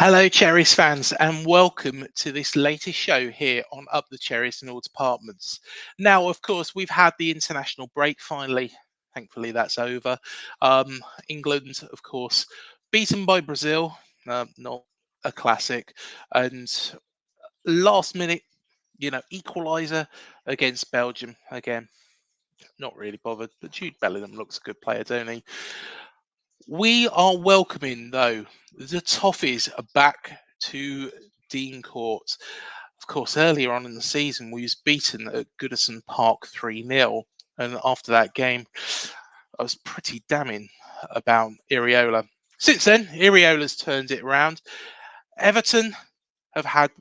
Hello, Cherries fans, and welcome to this latest show here on Up the Cherries in all departments. Now, of course, we've had the international break finally. Thankfully, that's over. England, of course, beaten by Brazil, not a classic, and last minute, equaliser against Belgium again. Not really bothered, but Jude Bellingham looks a good player, don't he? We are welcoming, though, the Toffees are back to Dean Court. Of course, earlier on in the season, we was beaten at Goodison Park 3-0. And after that game, I was pretty damning about Iriola. Since then, Iriola's turned it around. Everton have had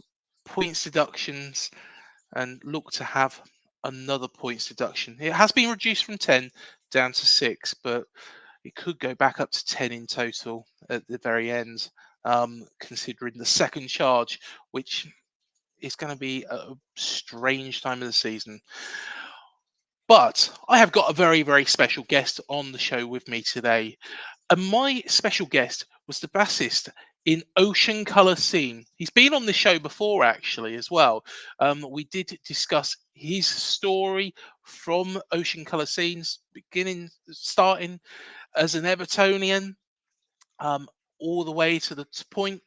points deductions and look to have another points deduction. It has been reduced from 10 down to 6, but it could go back up to 10 in total at the very end, considering the second charge, which is going to be a strange time of the season. But I have got a very, very special guest on the show with me today. And my special guest was the bassist in Ocean Colour Scene. He's been on the show before, actually, as well. We did discuss his story from Ocean Colour Scenes, starting as an Evertonian, all the way to the point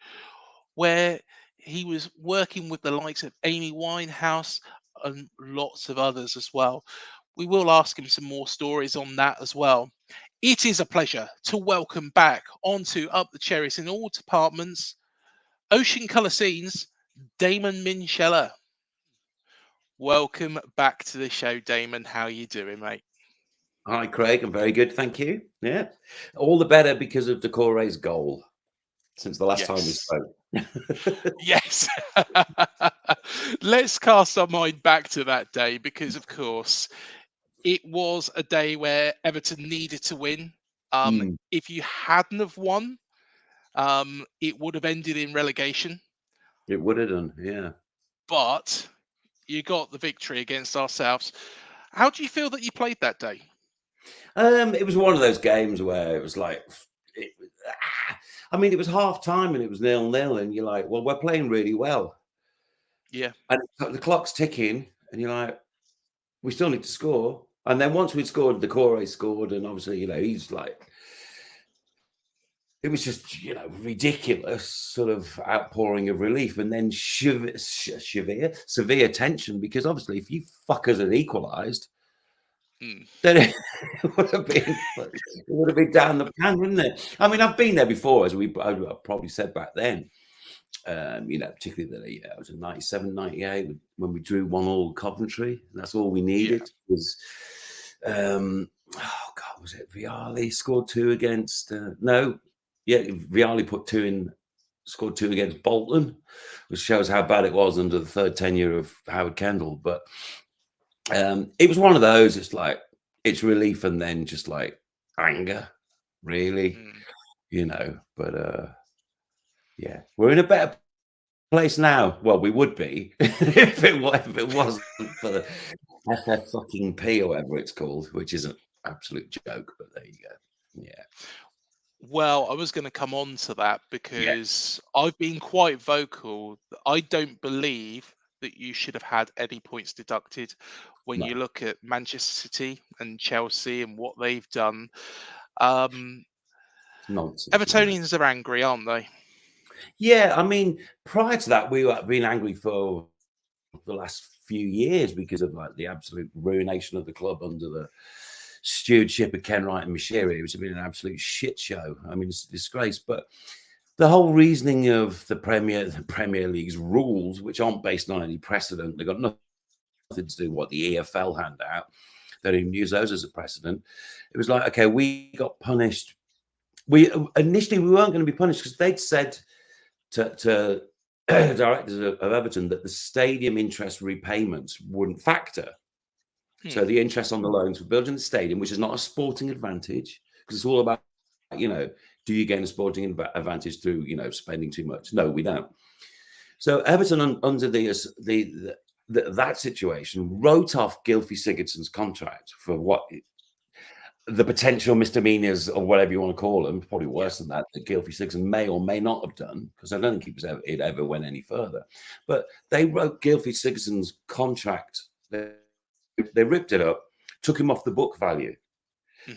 where he was working with the likes of Amy Winehouse and lots of others as well. We will ask him some more stories on that as well. It is a pleasure to welcome back onto Up the Cherries in all departments, Ocean Colour Scenes, Damon Minchella. Welcome back to the show, Damon. How are you doing, mate? Hi, Craig. I'm very good, thank you. Yeah, all the better because of Decore's goal since the last time we spoke. Yes. Let's cast our mind back to that day because, of course, it was a day where Everton needed to win. If you hadn't have won, it would have ended in relegation. It would have done, yeah. But you got the victory against ourselves. How do you feel that you played that day? It was one of those games where it was like, it was half time and it was 0-0, and you're like, well, we're playing really well. Yeah. And the clock's ticking, and you're like, we still need to score. And then once we'd scored, Decore scored, and obviously, he's like, it was just, ridiculous sort of outpouring of relief, and then severe tension, because obviously if you fuckers had equalised, then it would have been down the pan, wouldn't it? I mean, I've been there before, as I probably said back then, particularly that it was in 97, 98 when we drew 1-1 Coventry. That's all we needed was, was it Vialli scored 2 against, Vialli scored 2 against Bolton, which shows how bad it was under the third tenure of Howard Kendall. But it was one of those, it's like, it's relief and then just like anger, really, but yeah, we're in a better place now. Well, we would be if it wasn't for the FFP or whatever it's called, which is an absolute joke, but there you go. Yeah. Well, I was going to come on to that because I've been quite vocal. I don't believe that you should have had any points deducted when you look at Manchester City and Chelsea and what they've done. Nonsense. Evertonians are angry, aren't they? Yeah, I mean, prior to that, we were being angry for the last few years because of like the absolute ruination of the club under the stewardship of Ken Wright and Mashiri, which has been an absolute shit show. I mean, it's a disgrace. But the whole reasoning of the Premier League's rules, which aren't based on any precedent, they've got nothing to do with what the EFL hand out. They don't even use those as a precedent. It was like, okay, we got punished. Initially we weren't going to be punished because they'd said to directors of Everton that the stadium interest repayments wouldn't factor. So the interest on the loans for building the stadium, which is not a sporting advantage, because it's all about, do you gain a sporting advantage through, spending too much? No, we don't. So Everton, under that situation, wrote off Gylfi Sigurdsson's contract for what the potential misdemeanors or whatever you want to call them, probably Yeah. worse than that Gylfi Sigurdsson may or may not have done, because I don't think it ever went any further. But they wrote Gylfi Sigurdsson's contract. They ripped it up, took him off the book value.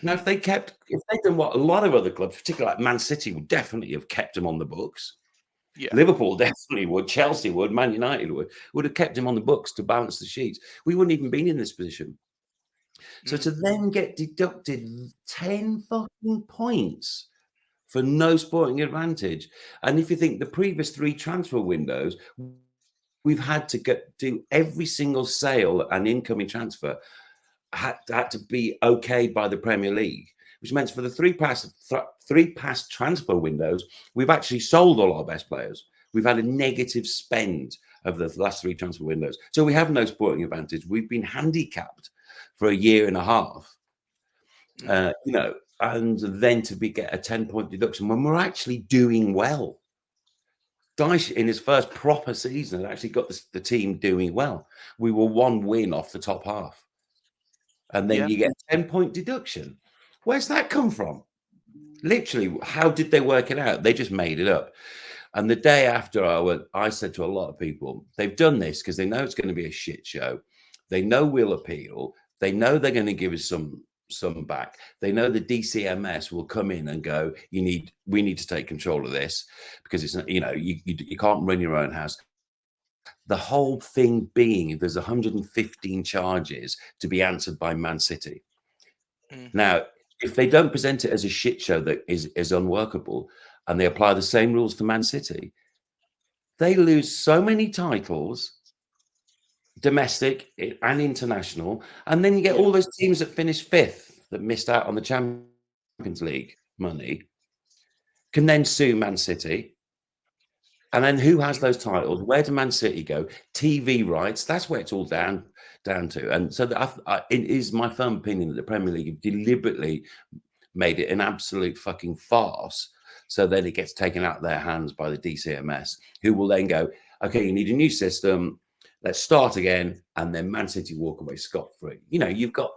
Now, Hmm. if they'd done what a lot of other clubs, particularly like Man City, would definitely have kept him on the books. Yeah. Liverpool definitely would. Chelsea would. Man United would have kept him on the books to balance the sheets. We wouldn't even been in this position. So Mm. to then get deducted 10 fucking points for no sporting advantage. And if you think the previous 3 transfer windows, we've had to do every single sale and incoming transfer had to be okayed by the Premier League, which meant for the three past transfer windows, we've actually sold all our best players. We've had a negative spend of the last 3 transfer windows. So we have no sporting advantage. We've been handicapped for a year and a half, Mm. and then to get a 10-point deduction when we're actually doing well. Dyche, in his first proper season, had actually got the team doing well. We were 1 win off the top half. And then Yeah. you get a 10-point deduction. Where's that come from? Literally, how did they work it out? They just made it up. And the day after, I said to a lot of people, they've done this because they know it's going to be a shit show. They know we'll appeal. They know they're going to give us some back. They know the DCMS will come in and go, we need to take control of this, because it's, you can't run your own house. The whole thing being, there's 115 charges to be answered by Man City. Hmm. Now, if they don't present it as a shit show that is unworkable, and they apply the same rules to Man City, they lose so many titles, domestic and international, and then you get Yeah. all those teams that finished 5th that missed out on the Champions League money, can then sue Man City. And then who has Hmm. those titles? Where do Man City go? TV rights. That's where it's all down to. And so it is my firm opinion that the Premier League deliberately made it an absolute fucking farce, so that it gets taken out of their hands by the DCMS, who will then go, okay, you need a new system. Let's start again. And then Man City walk away scot-free. You've got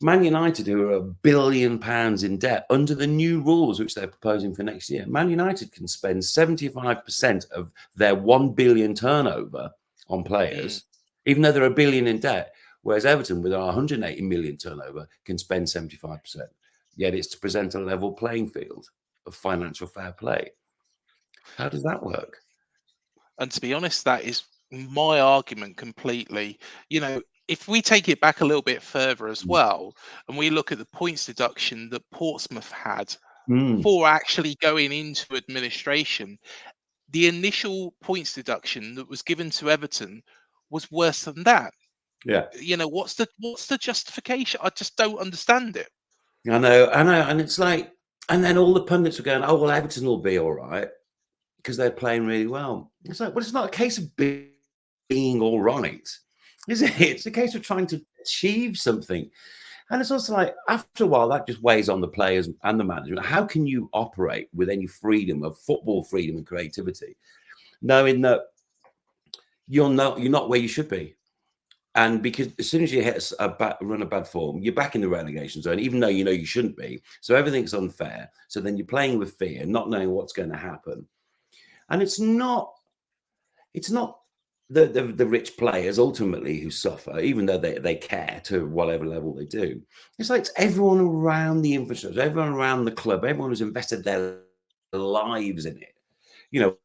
Man United, who are £1 billion in debt under the new rules which they're proposing for next year. Man United can spend 75% of their 1 billion turnover on Mm. players, even though they're £1 billion in debt. Whereas Everton, with our 180 million turnover, can spend 75%. Yet it's to present a level playing field of financial fair play. How does that work? And to be honest, that is my argument completely. If we take it back a little bit further as well, and we look at the points deduction that Portsmouth had Mm. for actually going into administration, the initial points deduction that was given to Everton was worse than that. Yeah. What's the justification? I just don't understand it. I know. And it's like, and then all the pundits were going, oh, well, Everton will be all right, because they're playing really well. It's like, well, it's not a case of being all right, is it? It's a case of trying to achieve something. And it's also like, after a while, that just weighs on the players and the management. How can you operate with any freedom of football freedom and creativity, knowing that you're not where you should be? And because as soon as you hit run a bad form, you're back in the relegation zone, even though you shouldn't be. So everything's unfair. So then you're playing with fear, not knowing what's going to happen. And it's not the rich players ultimately who suffer, even though they care to whatever level they do. It's like it's everyone around the infrastructure, everyone around the club, everyone who's invested their lives in it.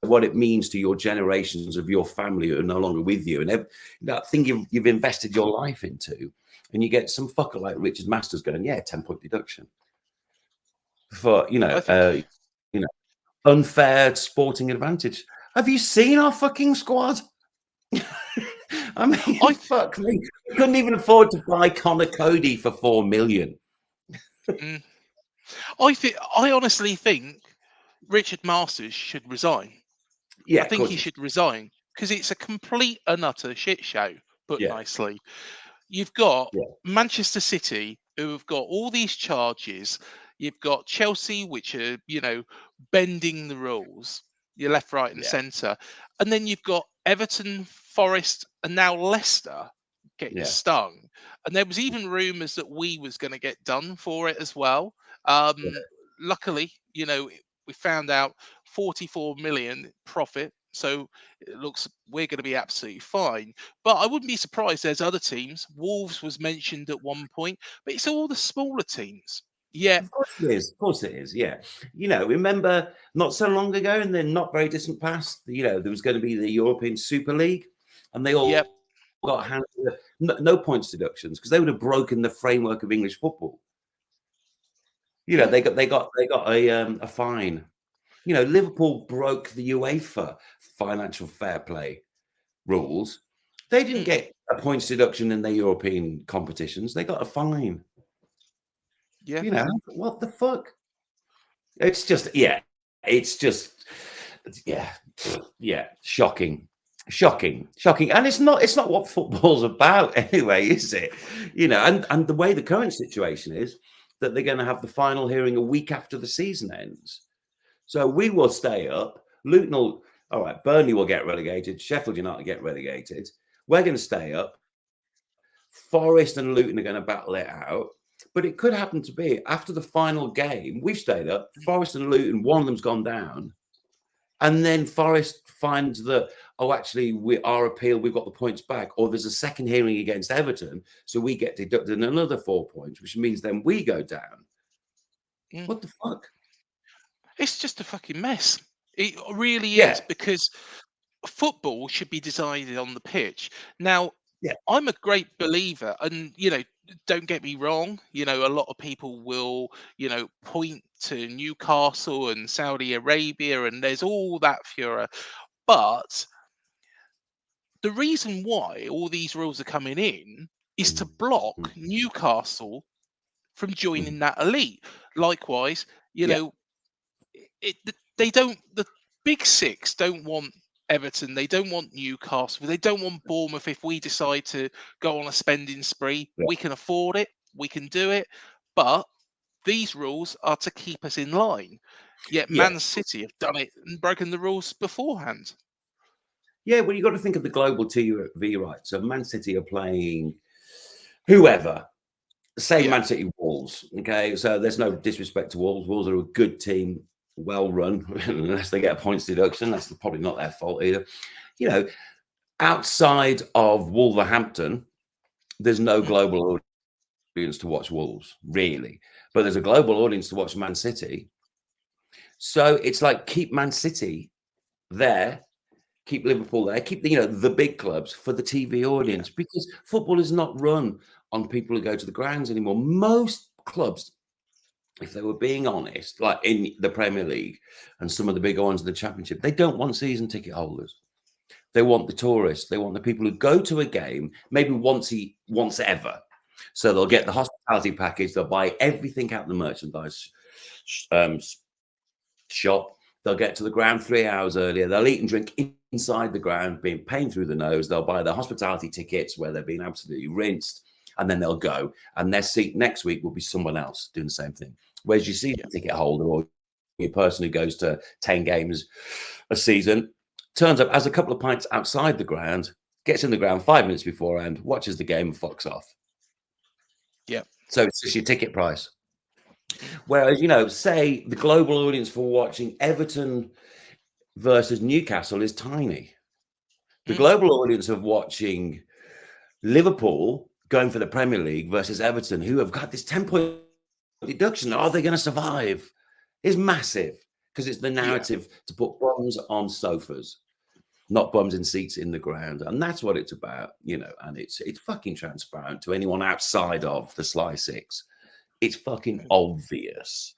What it means to your generations of your family who are no longer with you, and that thing you've invested your life into, and you get some fucker like Richard Masters going, yeah, 10-point deduction for I think you know unfair sporting advantage. Have you seen our fucking squad? I mean, I fuck me. We couldn't even afford to buy Connor Cody for 4 million. mm, I honestly think Richard Masters should resign. Yeah, I of think course. he should resign because it's a complete and utter shit show, put Yeah, nicely. You've got yeah, Manchester City, who have got all these charges. You've got Chelsea, which are, bending the rules, your left, right, and yeah, centre. And then you've got Everton, Forest, and now Leicester getting Yeah. stung, and there was even rumours that we was going to get done for it as well. Yeah. Luckily, we found out 44 million profit, so it looks we're going to be absolutely fine. But I wouldn't be surprised. There's other teams. Wolves was mentioned at one point, but it's all the smaller teams. Yeah, Of course it is. Of course it is. Yeah. Remember not so long ago in the not very distant past, there was going to be the European Super League, and they yep, all got handed no points deductions because they would have broken the framework of English football. yeah, They got a fine. Liverpool broke the UEFA financial fair play rules. They didn't mm, get a points deduction in their European competitions. They got a fine. yeah. What the fuck? It's just, yeah, it's just, yeah, yeah, shocking, shocking. And it's not what football's about anyway, is it? And the way the current situation is that they're going to have the final hearing a week after the season ends. So we will stay up. Luton will, all right, Burnley will get relegated. Sheffield United get relegated. We're going to stay up. Forest and Luton are going to battle it out. But it could happen to be after the final game, we've stayed up. Forest and Luton, one of them's gone down. And then Forest finds that, actually, our appeal, we've got the points back. Or there's a second hearing against Everton. So we get deducted another 4 points, which means then we go down. Mm. What the fuck? It's just a fucking mess. It really is, Yeah. because football should be decided on the pitch. Now, Yeah. I'm a great believer, and don't get me wrong. A lot of people will, point to Newcastle and Saudi Arabia, and there's all that furor. But the reason why all these rules are coming in is to block Mm. Newcastle from Mm. joining that elite. Likewise, you Yeah. know, they don't, the big six don't want Everton, they don't want Newcastle, they don't want Bournemouth. If we decide to go on a spending spree, Yeah. we can afford it, we can do it, but these rules are to keep us in line. Yet Yeah. Man City have done it and broken the rules beforehand. Yeah, well, you got to think of the global TV rights. So Man City are playing whoever, say Yeah, Man City Wolves. Okay, so there's no disrespect to Wolves. Wolves are a good team, well run, unless they get a points deduction. That's probably not their fault either. Outside of Wolverhampton, there's no mm, global audience to watch Wolves, really. But there's a global audience to watch Man City. So it's like keep Man City there, keep Liverpool there, keep the big clubs for the TV yeah, audience, because football is not run on people who go to the grounds anymore. Most clubs, if they were being honest, like in the Premier League and some of the bigger ones in the Championship, they don't want season ticket holders. They want the tourists. They want the people who go to a game maybe once ever. So they'll get yeah, the hospitality package. They'll buy everything out of the merchandise um, shop. They'll get to the ground 3 hours earlier. They'll eat and drink inside the ground, being pain through the nose. They'll buy their hospitality tickets where they're being absolutely rinsed, and then they'll go. And their seat next week will be someone else doing the same thing. Whereas your season yeah, ticket holder or your person who goes to 10 games a season turns up, has a couple of pints outside the ground, gets in the ground 5 minutes beforehand, watches the game, and fucks off. yeah, So it's just your ticket price. mm, Whereas, say the global audience for watching Everton versus Newcastle is tiny. The mm, global audience of watching Liverpool going for the Premier League versus Everton, who have got this 10-point deduction, are they going to survive, is massive, because it's the yeah. narrative to put bums on sofas, not bums in seats in the ground. And that's what it's about, and it's fucking transparent to anyone outside of the Sly Six. It's fucking Mm. obvious.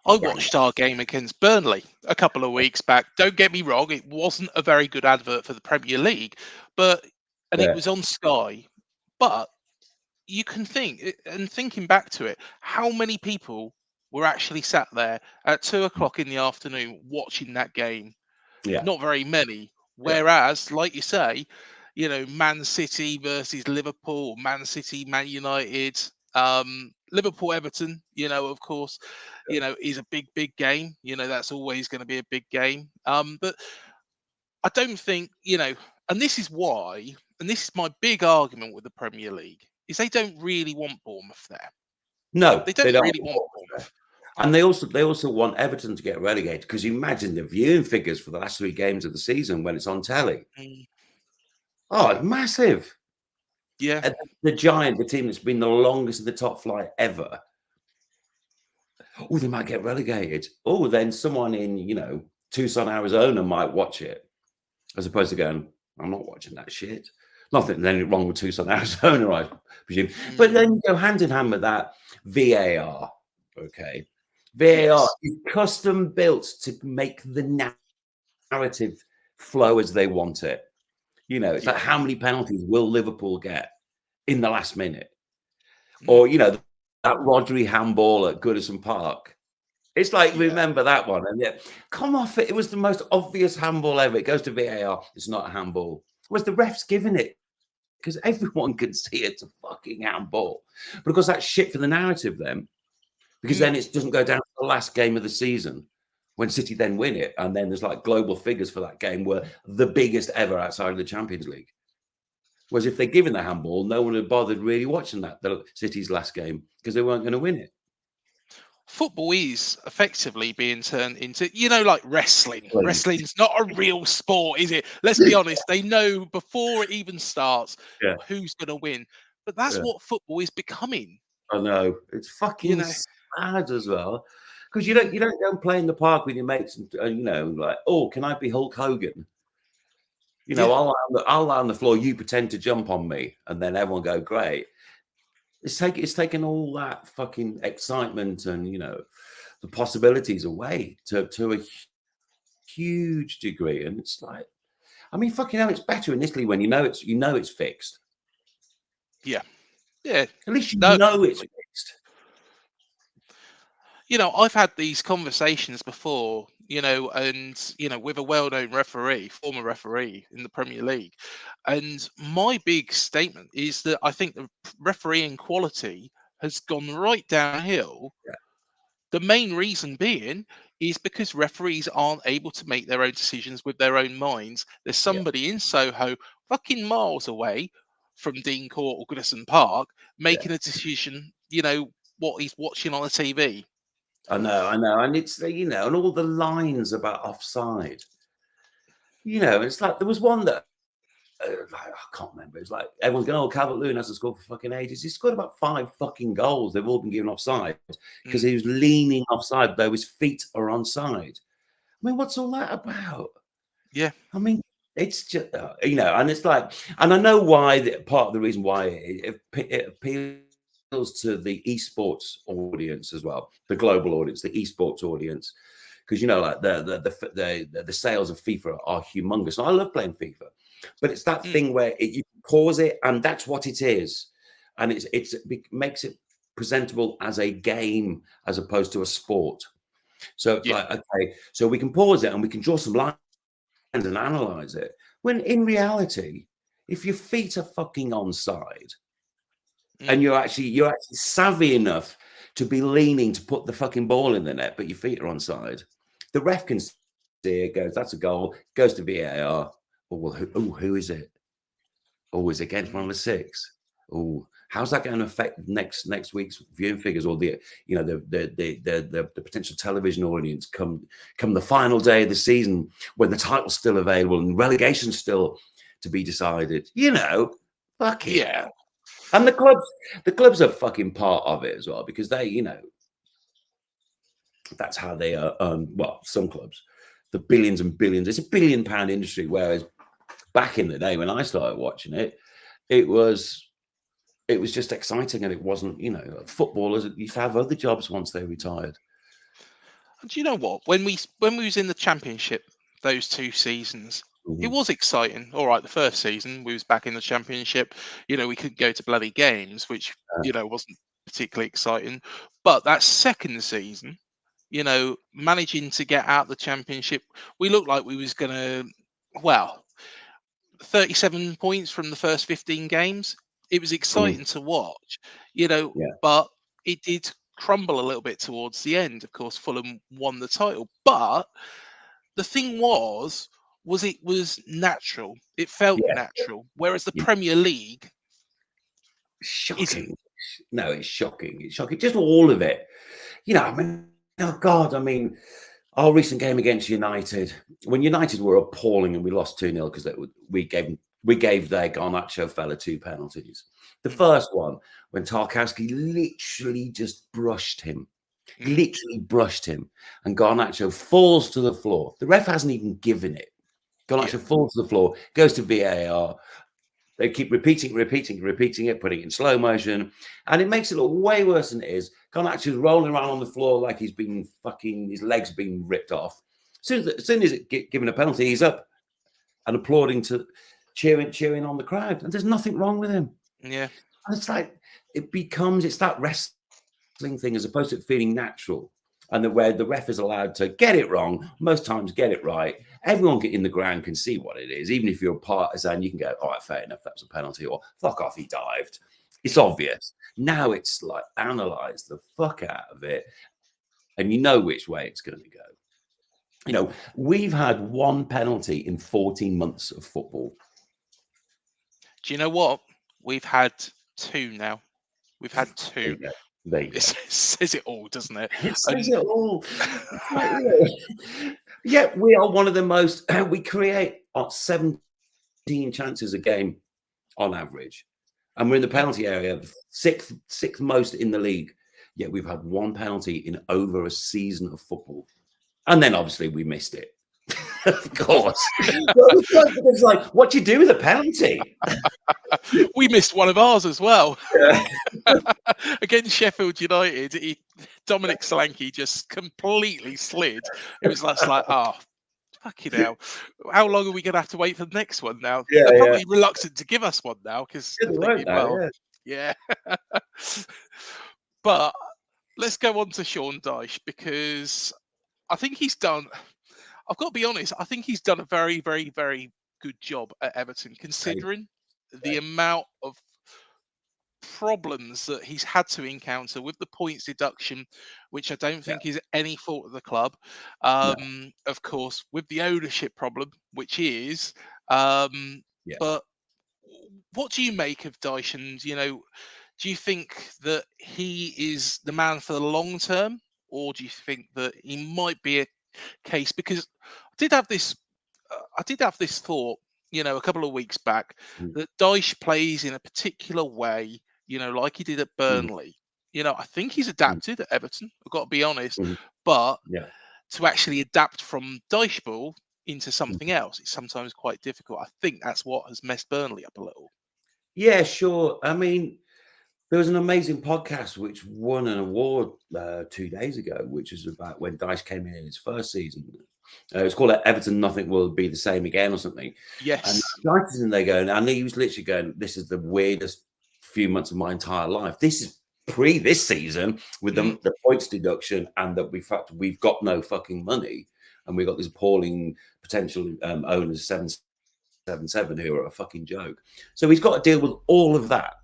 I Yeah. watched our game against Burnley a couple of weeks back. Don't get me wrong, it wasn't a very good advert for the Premier League, and it Yeah. was on Sky. But you can and thinking back to it, how many people were actually sat there at 2 o'clock in the afternoon watching that game? Yeah. Not very many. Yeah. Whereas, like you say, Man City versus Liverpool, Man City, Man United, Liverpool, Everton, of course, is a big, big game. That's always going to be a big game. But I don't think, And this is why, and this is my big argument with the Premier League, is they don't really want Bournemouth there. No, They they don't don't really want want Bournemouth. Bournemouth. And they also want Everton to get relegated, because you imagine the viewing figures for the last 3 games of the season when it's on telly. Mm, Oh, it's massive. yeah, And the Giant, the team that's been the longest in the top flight ever. Oh, they might get relegated. Oh, then someone in, Tucson, Arizona might watch it, as opposed to going, I'm not watching that shit. Nothing then wrong with Tucson, Arizona, I presume. But then you go hand in hand with that VAR. Okay. VAR yes, is custom built to make the narrative flow as they want it. It's like, yeah, how many penalties will Liverpool get in the last minute? mm, Or, that Rodri handball at Goodison Park. It's like, yeah, remember that one? And yet, come off it. It was the most obvious handball ever. It goes to VAR. It's not a handball. Was the refs giving it? Because everyone can see it's a fucking handball. But of course, that's shit for the narrative then. Because mm, then it doesn't go down to the last game of the season when City then win it. And then there's like global figures for that game were the biggest ever outside of the Champions League. Whereas if they're given the handball, no one had bothered really watching the City's last game, because they weren't going to win it. football is effectively being turned into, like wrestling. Please. Wrestling's not a real sport, is it? Let's be honest. They know before it even starts Yeah, who's going to win. But that's yeah. what football is becoming. I know. It's You fucking know, sad as well. Because you don't go and play in the park with your mates and like, oh, can I be Hulk Hogan? yeah, I'll lie on the floor, you pretend to jump on me, and then everyone go, great. It's taken all that fucking excitement and the possibilities away to a huge degree. And it's like, I mean, fucking hell, it's better in Italy when it's fixed. yeah, yeah. At least No, it's fixed. I've had these conversations before, and with a well-known referee, former referee in the Premier League, and my big statement is that I think the refereeing quality has gone right downhill. Yeah, The main reason being is because referees aren't able to make their own decisions with their own minds. There's yeah, somebody in Soho, fucking miles away from Dean Court or Goodison Park, yeah. making a decision, what he's watching on the TV. I know, and it's and all the lines about offside. It's like there was one that I can't remember. It's like everyone's going, "Oh, Calvert-Lewin hasn't scored for fucking ages." He scored about 5 fucking goals. They've all been given offside because Mm, he was leaning offside, though his feet are onside. I mean, what's all that about? yeah. I mean, it's just and it's like, and I know why. Part of the reason why it appeals to the esports audience as well, the global audience, the esports audience, because like the sales of FIFA are humongous. And I love playing FIFA, but it's that Mm, thing where you pause it, and that's what it is, and it makes it presentable as a game as opposed to a sport. So it's yeah. like, okay, so we can pause it and we can draw some lines and analyze it. When in reality, if your feet are fucking onside and Mm, you're actually savvy enough to be leaning to put the fucking ball in the net, but your feet are onside, the ref can see it, goes, that's a goal, goes to VAR. Oh, well, who is it? Oh, is it against one mm, of the 6? Oh, how's that going to affect next week's viewing figures, or the potential television audience come the final day of the season when the title's still available and relegation's still to be decided? Fucking yeah. hell. And the clubs are fucking part of it as well, because they, that's how they earn. Well, some clubs, the billions and billions. It's a £1 billion industry, whereas back in the day when I started watching it, it was just exciting, and it wasn't, footballers used to have other jobs once they retired. And do you know what? When we was in the championship those 2 seasons, it Mhm. was exciting. All right, the first season we was back in the championship. We couldn't go to bloody games, which wasn't particularly exciting. But that second season, managing to get out the championship, we looked like we was gonna, well, 37 points from the first 15 games. It was Mm, exciting to watch, yeah, but it did crumble a little bit towards the end. Of course, Fulham won the title, but the thing was, was natural. It felt Yeah, natural. Whereas the yeah. Premier League isn't. Shocking. No, it's shocking. It's shocking. Just all of it. I mean, oh God, I mean, our recent game against United, when United were appalling and we lost 2-0 because we gave their Garnacho fella 2 penalties. The Mm, first one, when Tarkowski literally just brushed him, mm, and Garnacho falls to the floor. The ref hasn't even given it. yeah, Garnacho falls to the floor, goes to VAR. They keep repeating it, putting it in slow motion, and it makes it look way worse than it is. Garnacho's rolling around on the floor like he's been his legs been ripped off. As soon as it given a penalty, he's up and applauding, cheering on the crowd, and there's nothing wrong with him. yeah. And it's like it's that wrestling thing as opposed to it feeling natural, and where the ref is allowed to get it wrong, most times get it right. Everyone in the ground can see what it is. Even if you're a partisan, you can go, all right, fair enough, that was a penalty, or fuck off, he dived. It's Mm. obvious. Now it's like analyze the fuck out of it, and you know which way it's going to go. We've had 1 penalty in 14 months of football. Do you know what? We've had 2 now. We've had 2. There you go. It says it all, doesn't it? It says it all. Yeah, we are one of the most. We create 17 chances a game on average, and we're in the penalty area, sixth most in the league. Yet we've had 1 penalty in over a season of football, and then obviously we missed it. Of course, it's like what do you do with a penalty? We missed one of ours as well. Yeah. Against Sheffield United, Dominic Solanke just completely slid. It was like, oh, fucking hell. How long are we going to have to wait for the next one now? Yeah, They're probably reluctant to give us one now because they're thinking, yeah. But let's go on to Sean Dyche, because I think I've got to be honest, I think he's done a very, very, very good job at Everton, considering the amount of problems that he's had to encounter with the points deduction, which I don't think is any fault of the club. Of course, with the ownership problem, which is. But what do you make of Dyche? And do you think that he is the man for the long term, or do you think that he might be a case? Because I did have this thought, a couple of weeks back, that Dyche plays in a particular way, like he did at Burnley. I think he's adapted at Everton, I've got to be honest, but to actually adapt from Dyche ball into something else, it's sometimes quite difficult. I think that's what has messed Burnley up a little. Yeah, sure. I mean, there was an amazing podcast which won an award 2 days ago, which was about when Dyche came in his first season. It's called Everton Nothing Will Be the Same Again or something. Yes. And Dyche is in there going, and he was literally going, this is the weirdest few months of my entire life. This is this season with the points deduction, and that we've got no fucking money, and we've got this appalling potential owners 777 who are a fucking joke. So he's got to deal with all of that.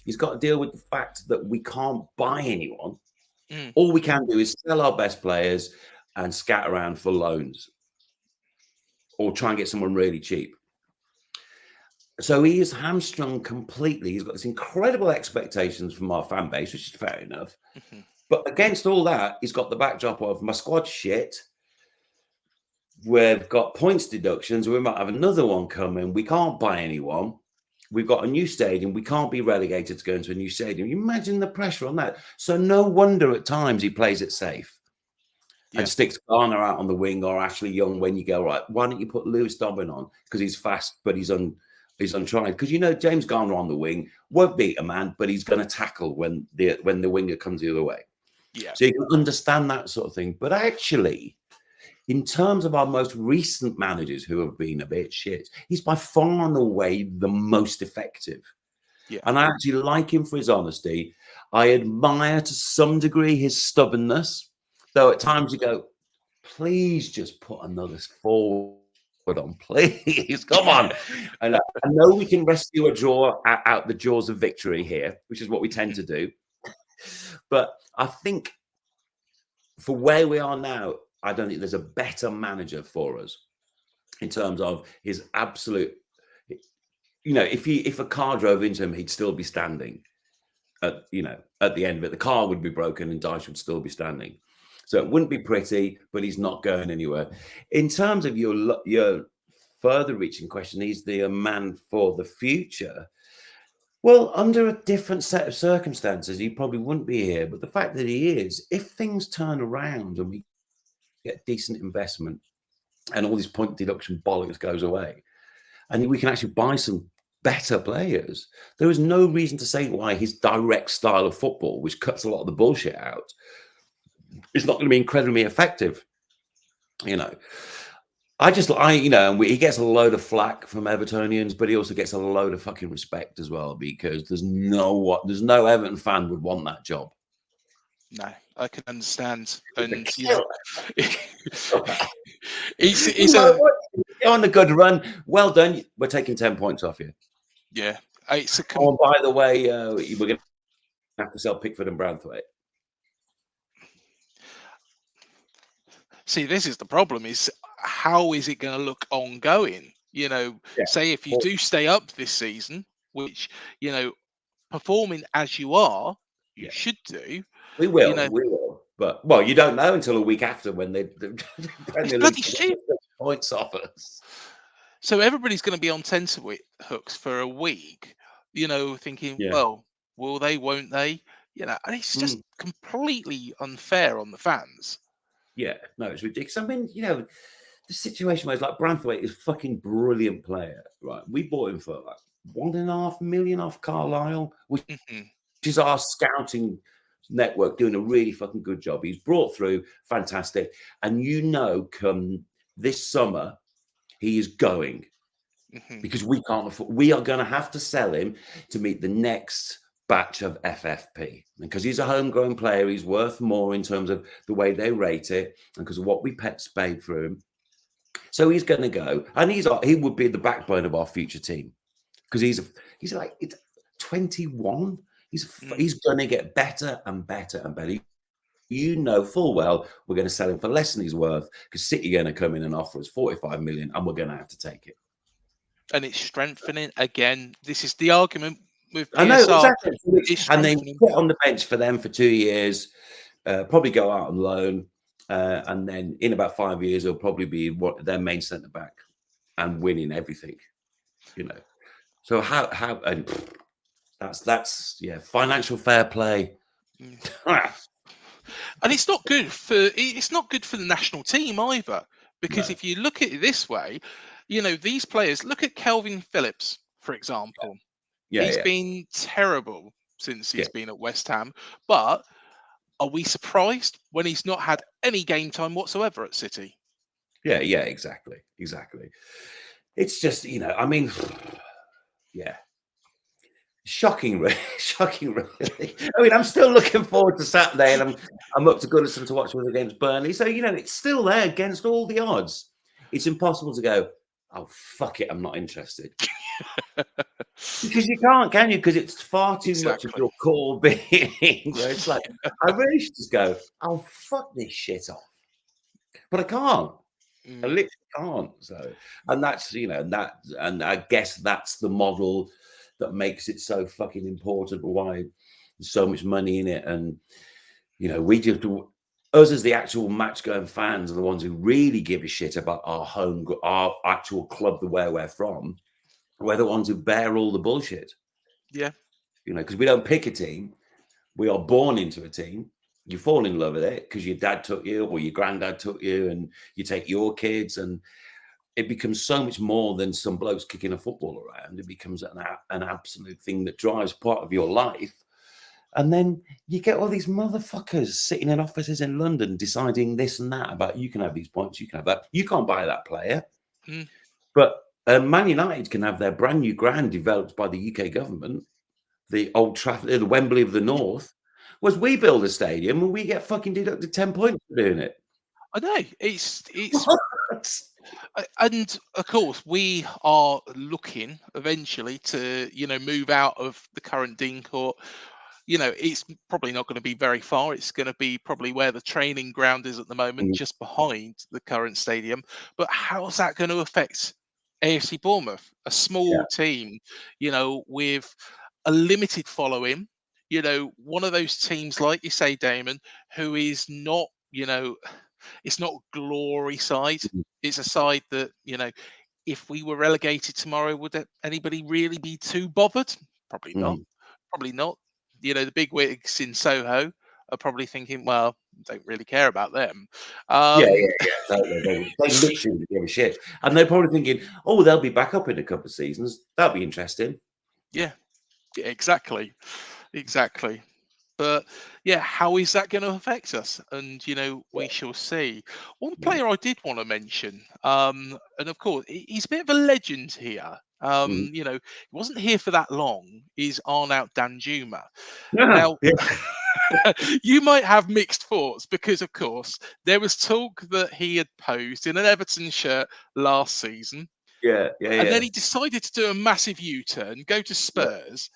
He's got to deal with the fact that we can't buy anyone. All we can do is sell our best players and scat around for loans or try and get someone really cheap. So he is hamstrung completely. He's got this incredible expectations from our fan base, which is fair enough. But against all that, he's got the backdrop of my squad shit. We've got points deductions. We might have another one coming. We can't buy anyone. We've got a new stadium. We can't be relegated to go into a new stadium. You imagine the pressure on that. So no wonder at times he plays it safe and sticks Garner out on the wing, or Ashley Young when you go, right, why don't you put Lewis Dobbin on? Because he's fast, but he's untried. Because James Garner on the wing won't beat a man, but he's going to tackle when the winger comes the other way. Yeah. So you can understand that sort of thing. But actually, in terms of our most recent managers who have been a bit shit, he's by far and away the most effective. Yeah. And I actually like him for his honesty. I admire to some degree his stubbornness, though at times you go, please just put another forward on, please. Come on. And I know we can rescue a draw out the jaws of victory here, which is what we tend to do. But I think for where we are now, I don't think there's a better manager for us. in terms of his absolute. If a car drove into him, he'd still be standing. At the end of it, the car would be broken and Dyche would still be standing. So it wouldn't be pretty, but he's not going anywhere. In terms of your further reaching question, he's the man for the future. Well, under a different set of circumstances, he probably wouldn't be here. But the fact that he is, if things turn around and we get decent investment and all this point deduction bollocks goes away, and we can actually buy some better players, there is no reason to say why his direct style of football, which cuts a lot of the bullshit out, is not going to be incredibly effective. He gets a load of flack from Evertonians, but he also gets a load of fucking respect as well, because there's no Everton fan would want that job. No, I can understand. And he's on a good run. Well done. We're taking 10 points off you. Yeah. By the way, we're going to have to sell Pickford and Branthwaite. See, this is the problem, is how is it going to look ongoing? Say if you do stay up this season, which, performing as you are, you should do. We will. We will. But, you don't know until a week after when the Premier League points off us. So everybody's going to be on tenterhooks for a week, thinking, well, will they, won't they? And it's just completely unfair on the fans. Yeah, no, it's ridiculous. I mean, the situation where it's like Branthwaite is a fucking brilliant player, right? We bought him for like $1.5 million off Carlisle, which is our scouting network doing a really fucking good job. He's brought through fantastic, and come this summer, he is going because we can't afford. We are going to have to sell him to meet the next batch of FFP, because he's a homegrown player. He's worth more in terms of the way they rate it, and because of what we paid for him. So he's going to go, and he would be the backbone of our future team, because he's like, it's 21. He's going to get better and better and better. Full well we're going to sell him for less than he's worth, because City are going to come in and offer us 45 million, and we're going to have to take it. And it's strengthening again. This is the argument with PSR. I know, exactly. And they put on the bench for them for 2 years, probably go out on loan, and then in about 5 years he'll probably be their main centre back and winning everything. So how and that's financial fair play. And it's not good for the national team either, because if you look at it this way, these players, look at Calvin Phillips, for example. He's been terrible since he's been at West Ham, but are we surprised when he's not had any game time whatsoever at City? Yeah, exactly. It's just, shocking, really. I mean, I'm still looking forward to Saturday, and I'm up to Goodison to watch us against Burnley. So, it's still there against all the odds. It's impossible to go, oh, fuck it, I'm not interested. Because you can't, can you? Because it's far too much of your core being. Where it's like, I really should just go, oh, fuck this shit off. But I can't. I literally can't. So, and that's, and I guess that's the model that makes it so fucking important, why there's so much money in it. And, us as the actual match-going fans are the ones who really give a shit about our actual club, the where we're from. We're the ones who bear all the bullshit. Yeah. Because we don't pick a team. We are born into a team. You fall in love with it because your dad took you or your granddad took you, and you take your kids, and it becomes so much more than some blokes kicking a football around. It becomes an absolute thing that drives part of your life. And then you get all these motherfuckers sitting in offices in London deciding this and that about, you can have these points, you can have that. You can't buy that player. But Man United can have their brand new ground developed by the UK government, the Old Trafford, the Wembley of the North. Whereas we build a stadium and we get fucking deducted 10 points for doing it. I know. It's and of course we are looking eventually to move out of the current Dean Court. it's probably not going to be very far. It's going to be probably where the training ground is at the moment, just behind the current stadium. But how's that going to affect AFC Bournemouth, a small team, with a limited following? One of those teams, like you say, Damon, who is not, it's not glory side. It's a side that, if we were relegated tomorrow, would anybody really be too bothered? Probably not. Probably not. The big wigs in Soho are probably thinking, well, don't really care about them. Totally. They literally give a shit. And they're probably thinking, oh, they'll be back up in a couple of seasons. That'll be interesting. Yeah, exactly. But yeah, how is that going to affect us? And we shall see. One player I did want to mention, and of course he's a bit of a legend here. He wasn't here for that long. Is Arnaut Danjuma. Now, you might have mixed thoughts because, of course, there was talk that he had posed in an Everton shirt last season. And then he decided to do a massive U-turn, go to Spurs.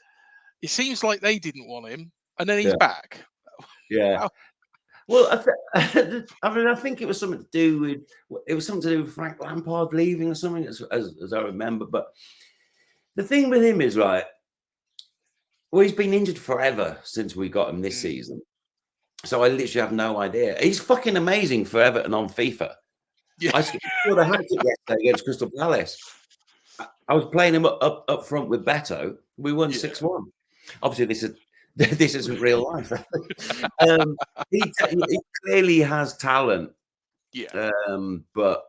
It seems like they didn't want him, and then he's back. Yeah. Well, I think it was something to do with Frank Lampard leaving or something, as I remember. But the thing with him is, right, well, he's been injured forever since we got him this season. So I literally have no idea. He's fucking amazing for Everton on FIFA. Yeah. I scored a hat trick yesterday against Crystal Palace. I was playing him up front with Beto. We won 6-1. Obviously, this isn't real life. He clearly has talent. But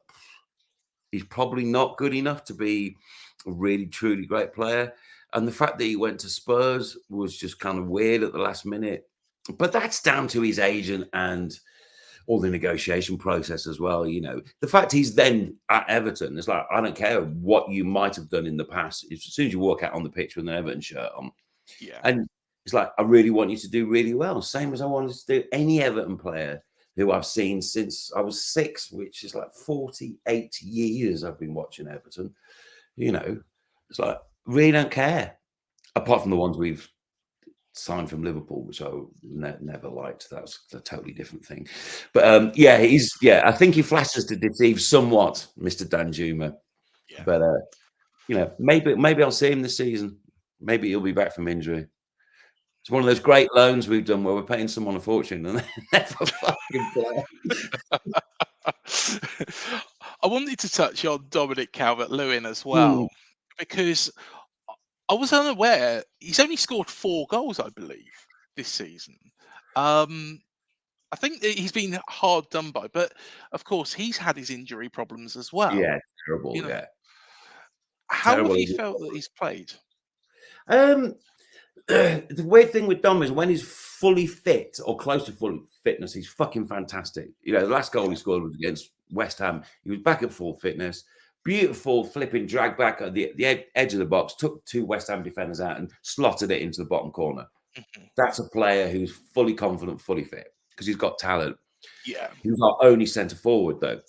he's probably not good enough to be a really, truly great player. And the fact that he went to Spurs was just kind of weird at the last minute. But that's down to his agent and all the negotiation process as well. The fact he's then at Everton, it's like, I don't care what you might have done in the past. As soon as you walk out on the pitch with an Everton shirt on, and it's like, I really want you to do really well. Same as I wanted to do any Everton player who I've seen since I was 6, which is like 48 years I've been watching Everton. It's like, really don't care, apart from the ones we've signed from Liverpool, which I never liked. That's a totally different thing. But I think he flashes to deceive somewhat, Mr. Danjuma. But maybe I'll see him this season. Maybe he'll be back from injury. It's one of those great loans we've done where we're paying someone a fortune and they never fucking play. I wanted to touch on Dominic Calvert-Lewin as well, because I was unaware he's only scored 4 goals, I believe, this season. I think that he's been hard done by, but of course he's had his injury problems as well. Yeah, terrible. How have you felt that he's played? The weird thing with Dom is when he's fully fit or close to full fitness, he's fucking fantastic. The last goal he scored was against West Ham. He was back at full fitness. Beautiful flipping drag back at the edge of the box, took 2 West Ham defenders out and slotted it into the bottom corner. That's a player who's fully confident, fully fit, because he's got talent. Yeah. He's our only centre forward, though.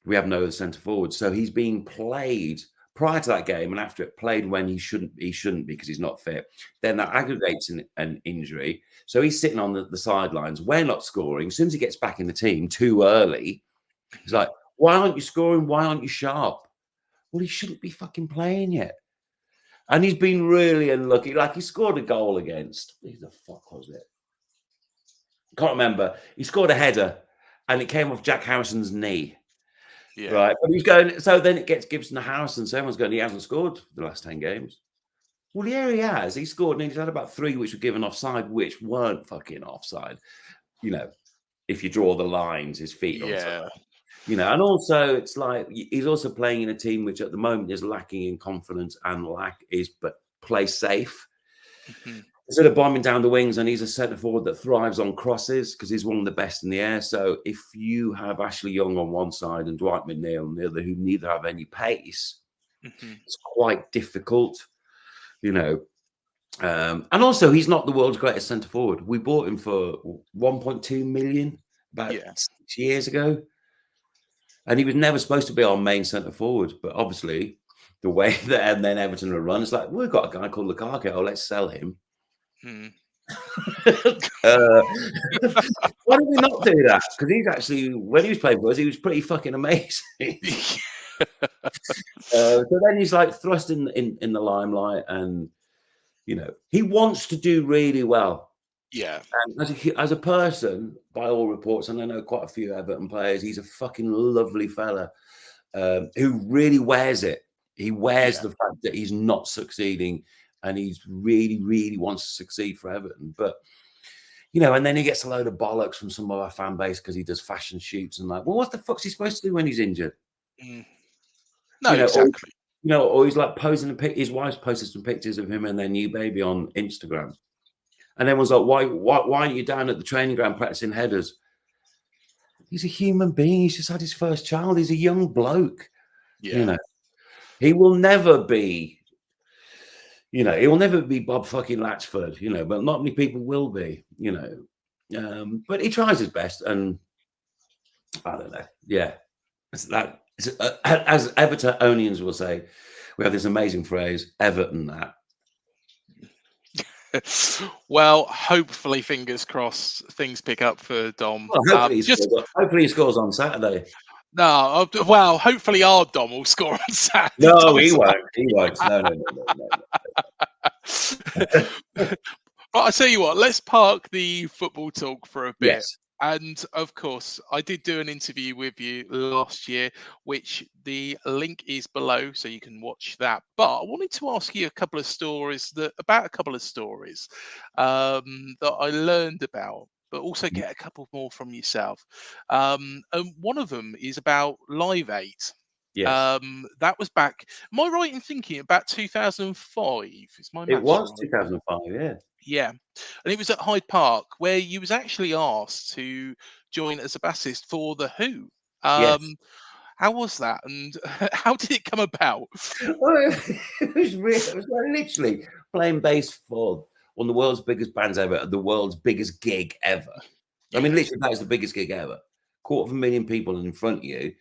We have no other centre forward. So he's being played prior to that game and after it, played when he shouldn't because he's not fit. Then that aggregates an injury. So he's sitting on the sidelines. We're not scoring. As soon as he gets back in the team too early, he's like, why aren't you scoring? Why aren't you sharp? Well, he shouldn't be fucking playing yet. And he's been really unlucky. Like, he scored a goal against, who the fuck was it? Can't remember. He scored a header and it came off Jack Harrison's knee. Yeah. Right. But he's going, so then it gets Gibson to Harrison. So everyone's going, he hasn't scored the last 10 games. Well, yeah, he has. He scored and he's had about 3 which were given offside, which weren't fucking offside. If you draw the lines, his feet on top. And also it's like he's also playing in a team which at the moment is lacking in confidence and but play safe. Instead of bombing down the wings, and he's a centre forward that thrives on crosses because he's one of the best in the air. So if you have Ashley Young on one side and Dwight McNeil on the other, who neither have any pace, it's quite difficult, And also, he's not the world's greatest centre forward. We bought him for 1.2 million about 6 years ago. And he was never supposed to be our main centre forward. But obviously, the way that and then Everton are run, it's like, we've got a guy called Lukaku. Oh, let's sell him. Why did we not do that? Because he's actually, when he was playing for us, he was pretty fucking amazing. So then he's like thrust in the limelight, and he wants to do really well. Yeah. And as a person, by all reports, and I know quite a few Everton players, he's a fucking lovely fella who really wears it. He wears the fact that he's not succeeding, and he's really, really wants to succeed for Everton. But and then he gets a load of bollocks from some of our fan base because he does fashion shoots and like, well, what the fuck's he supposed to do when he's injured? No, exactly. Or he's like posing his wife's posted some pictures of him and their new baby on Instagram. And everyone's like, why aren't you down at the training ground practicing headers? He's a human being. He's just had his first child. He's a young bloke. Yeah. He will never be, he will never be Bob fucking Latchford, but not many people will be, but he tries his best. And I don't know. Yeah. As Evertonians will say, we have this amazing phrase, Everton that. Well, hopefully, fingers crossed, things pick up for Dom. Well, hopefully he scores on Saturday. No, well, hopefully our Dom will score on Saturday. No, he won't. He won't. No. But I tell you what, let's park the football talk for a bit. Yes. And of course, I did do an interview with you last year, which the link is below, so you can watch that. But I wanted to ask you a couple of stories that I learned about, but also get a couple more from yourself. And one of them is about Live8. Yes. That was back. Am I right in thinking about 2005? Is my It maths was right? 2005. Yeah. Yeah, and it was at Hyde Park where you was actually asked to join as a bassist for the Who. Yes. How was that, and how did it come about? It was real. It was like literally playing bass for one of the world's biggest bands ever, the world's biggest gig ever. I mean, literally, that was the biggest gig ever. 250,000 people in front of you,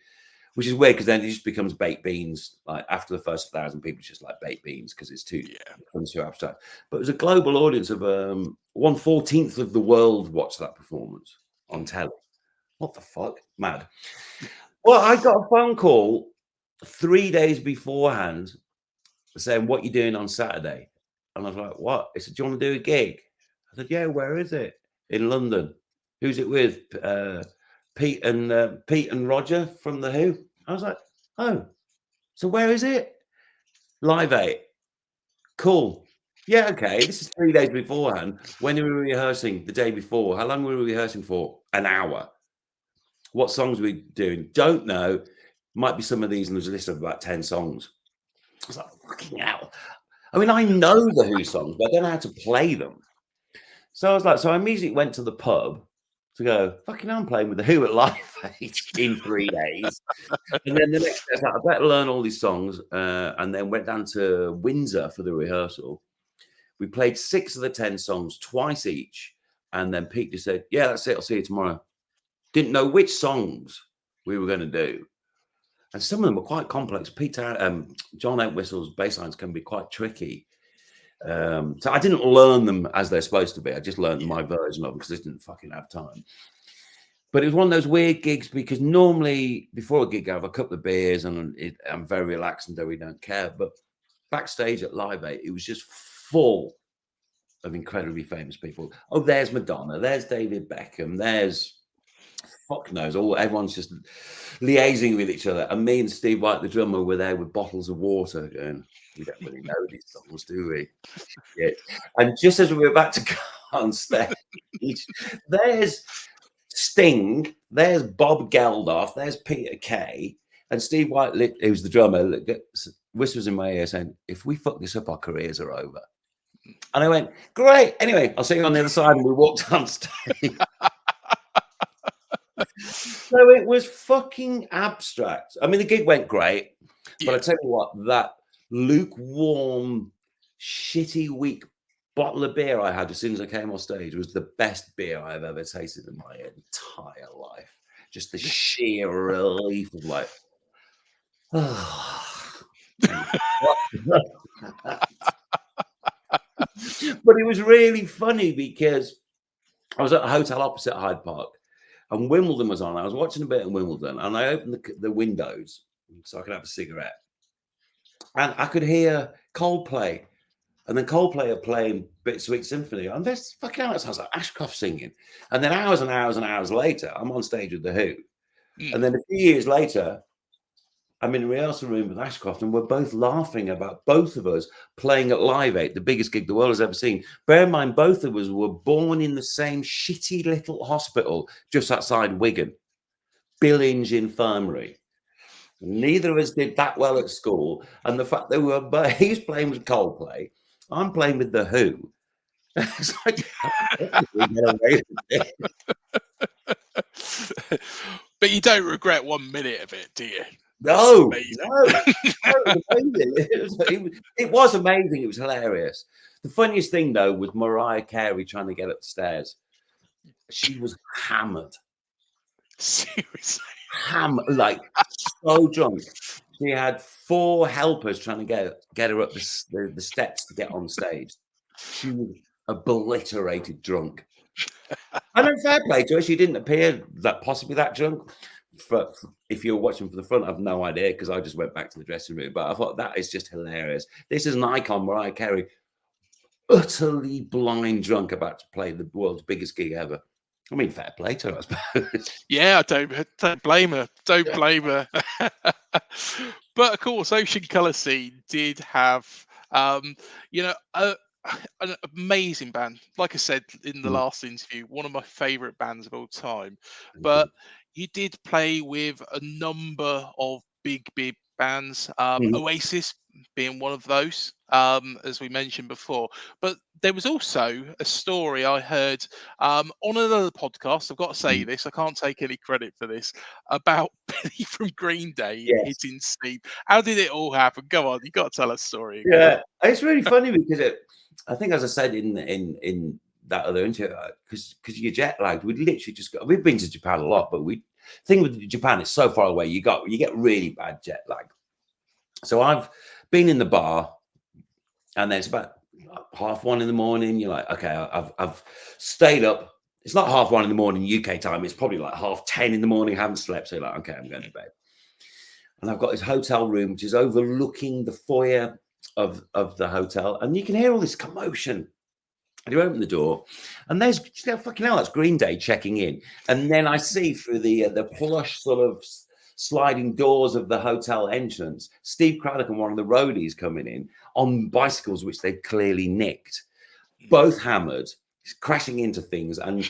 which is weird because then it just becomes baked beans. Like after the first 1,000 people, it's just like baked beans because it's too abstract. But it was a global audience of 1/14 of the world watched that performance on telly. What the fuck? Mad. Well, I got a phone call 3 days beforehand saying, "What you doing on Saturday?" And I was like, "What?" He said, "Do you want to do a gig?" I said, "Yeah, where is it?" "In London." "Who's it with?" Pete and Roger from the Who. I was like, "Oh, so where is it?" Live8. Cool. Yeah, okay. This is 3 days beforehand. When are we rehearsing? The day before. How long were we rehearsing for? An hour. What songs are we doing? Don't know. Might be some of these, and there's a list of about 10 songs. I was like, fucking hell. I mean, I know the Who songs, but I don't know how to play them. So I was like, so I immediately went to the pub to go, fucking hell, I'm playing with the Who at Live8 in 3 days. And then the next day, I was like, I better learn all these songs. And then went down to Windsor for the rehearsal. We played 6 of the 10 songs twice each. And then Pete just said, yeah, that's it. I'll see you tomorrow. Didn't know which songs we were going to do. And some of them were quite complex. John Entwistle's bass lines can be quite tricky. So I didn't learn them as they're supposed to be. I just learned my version of them because I didn't fucking have time. But it was one of those weird gigs because normally before a gig I have a couple of beers and I'm very relaxed and we don't care. But backstage at Live8, it was just full of incredibly famous people. Oh, there's Madonna. There's David Beckham. There's fuck knows. Everyone's just liaising with each other. And me and Steve White, the drummer, were there with bottles of water going, we don't really know these songs, do we? Yeah. And just as we were about to go on stage, there's Sting, there's Bob Geldof, there's Peter Kay, and Steve White, who's the drummer, whispers in my ear saying, if we fuck this up, our careers are over. And I went, great. Anyway, I'll see you on the other side. And we walked on stage. So it was fucking abstract. I mean, the gig went great, but I tell you what, that lukewarm, shitty, weak bottle of beer I had as soon as I came off stage was the best beer I've ever tasted in my entire life. Just the sheer relief of like, But it was really funny because I was at a hotel opposite Hyde Park and Wimbledon was on. I was watching a bit of Wimbledon and I opened the windows so I could have a cigarette. And I could hear Coldplay. And then Coldplay are playing Bittersweet Symphony. And this fucking hell, it sounds like Ashcroft singing. And then hours and hours and hours later, I'm on stage with The Who. And then a few years later, I'm in a rehearsal room with Ashcroft, and we're both laughing about both of us playing at Live8, the biggest gig the world has ever seen. Bear in mind, both of us were born in the same shitty little hospital just outside Wigan, Billinge Infirmary. Neither of us did that well at school, and the fact that we were both, he's playing with Coldplay, I'm playing with The Who. It's like, how did we get away with it? But you don't regret 1 minute of it, do you? No, it was amazing. It was hilarious. The funniest thing, though, was Mariah Carey trying to get up the stairs. She was hammered. Seriously? Like, so drunk. She had 4 helpers trying to get her up the steps to get on stage. She was obliterated drunk. I know, fair play to her. She didn't appear possibly that drunk. If you're watching from the front, I've no idea because I just went back to the dressing room. But I thought that is just hilarious. This is an icon, Mariah Carey, utterly blind drunk, about to play the world's biggest gig ever. I mean, fair play to her, I suppose. Yeah, I don't blame her. Don't blame her. But of course, Ocean Colour Scene did have, you know, an amazing band. Like I said in the last interview, one of my favourite bands of all time. But you did play with a number of big bands, Oasis being one of those, as we mentioned before. But there was also a story I heard on another podcast. I've got to say this, I can't take any credit for this, about Billy from Green Day hitting Steve. How did it all happen? Go on, you got to tell us a story. Yeah, it's really funny because I think, as I said in that other interview, because you're jet lagged, we've literally just we've been to Japan a lot, but thing with Japan, it's so far away, you get really bad jet lag. So I've been in the bar, and then it's about 1:30 in the morning. You're like, okay, I've stayed up. It's not 1:30 in the morning UK time. It's probably like 10:30 in the morning. I haven't slept, so you're like, okay, I'm going to bed. And I've got this hotel room which is overlooking the foyer of the hotel, and you can hear all this commotion. And you open the door, and there's fucking hell, that's Green Day checking in. And then I see through the plush sort of sliding doors of the hotel entrance, Steve Craddock and one of the roadies coming in on bicycles, which they've clearly nicked, both hammered, crashing into things. And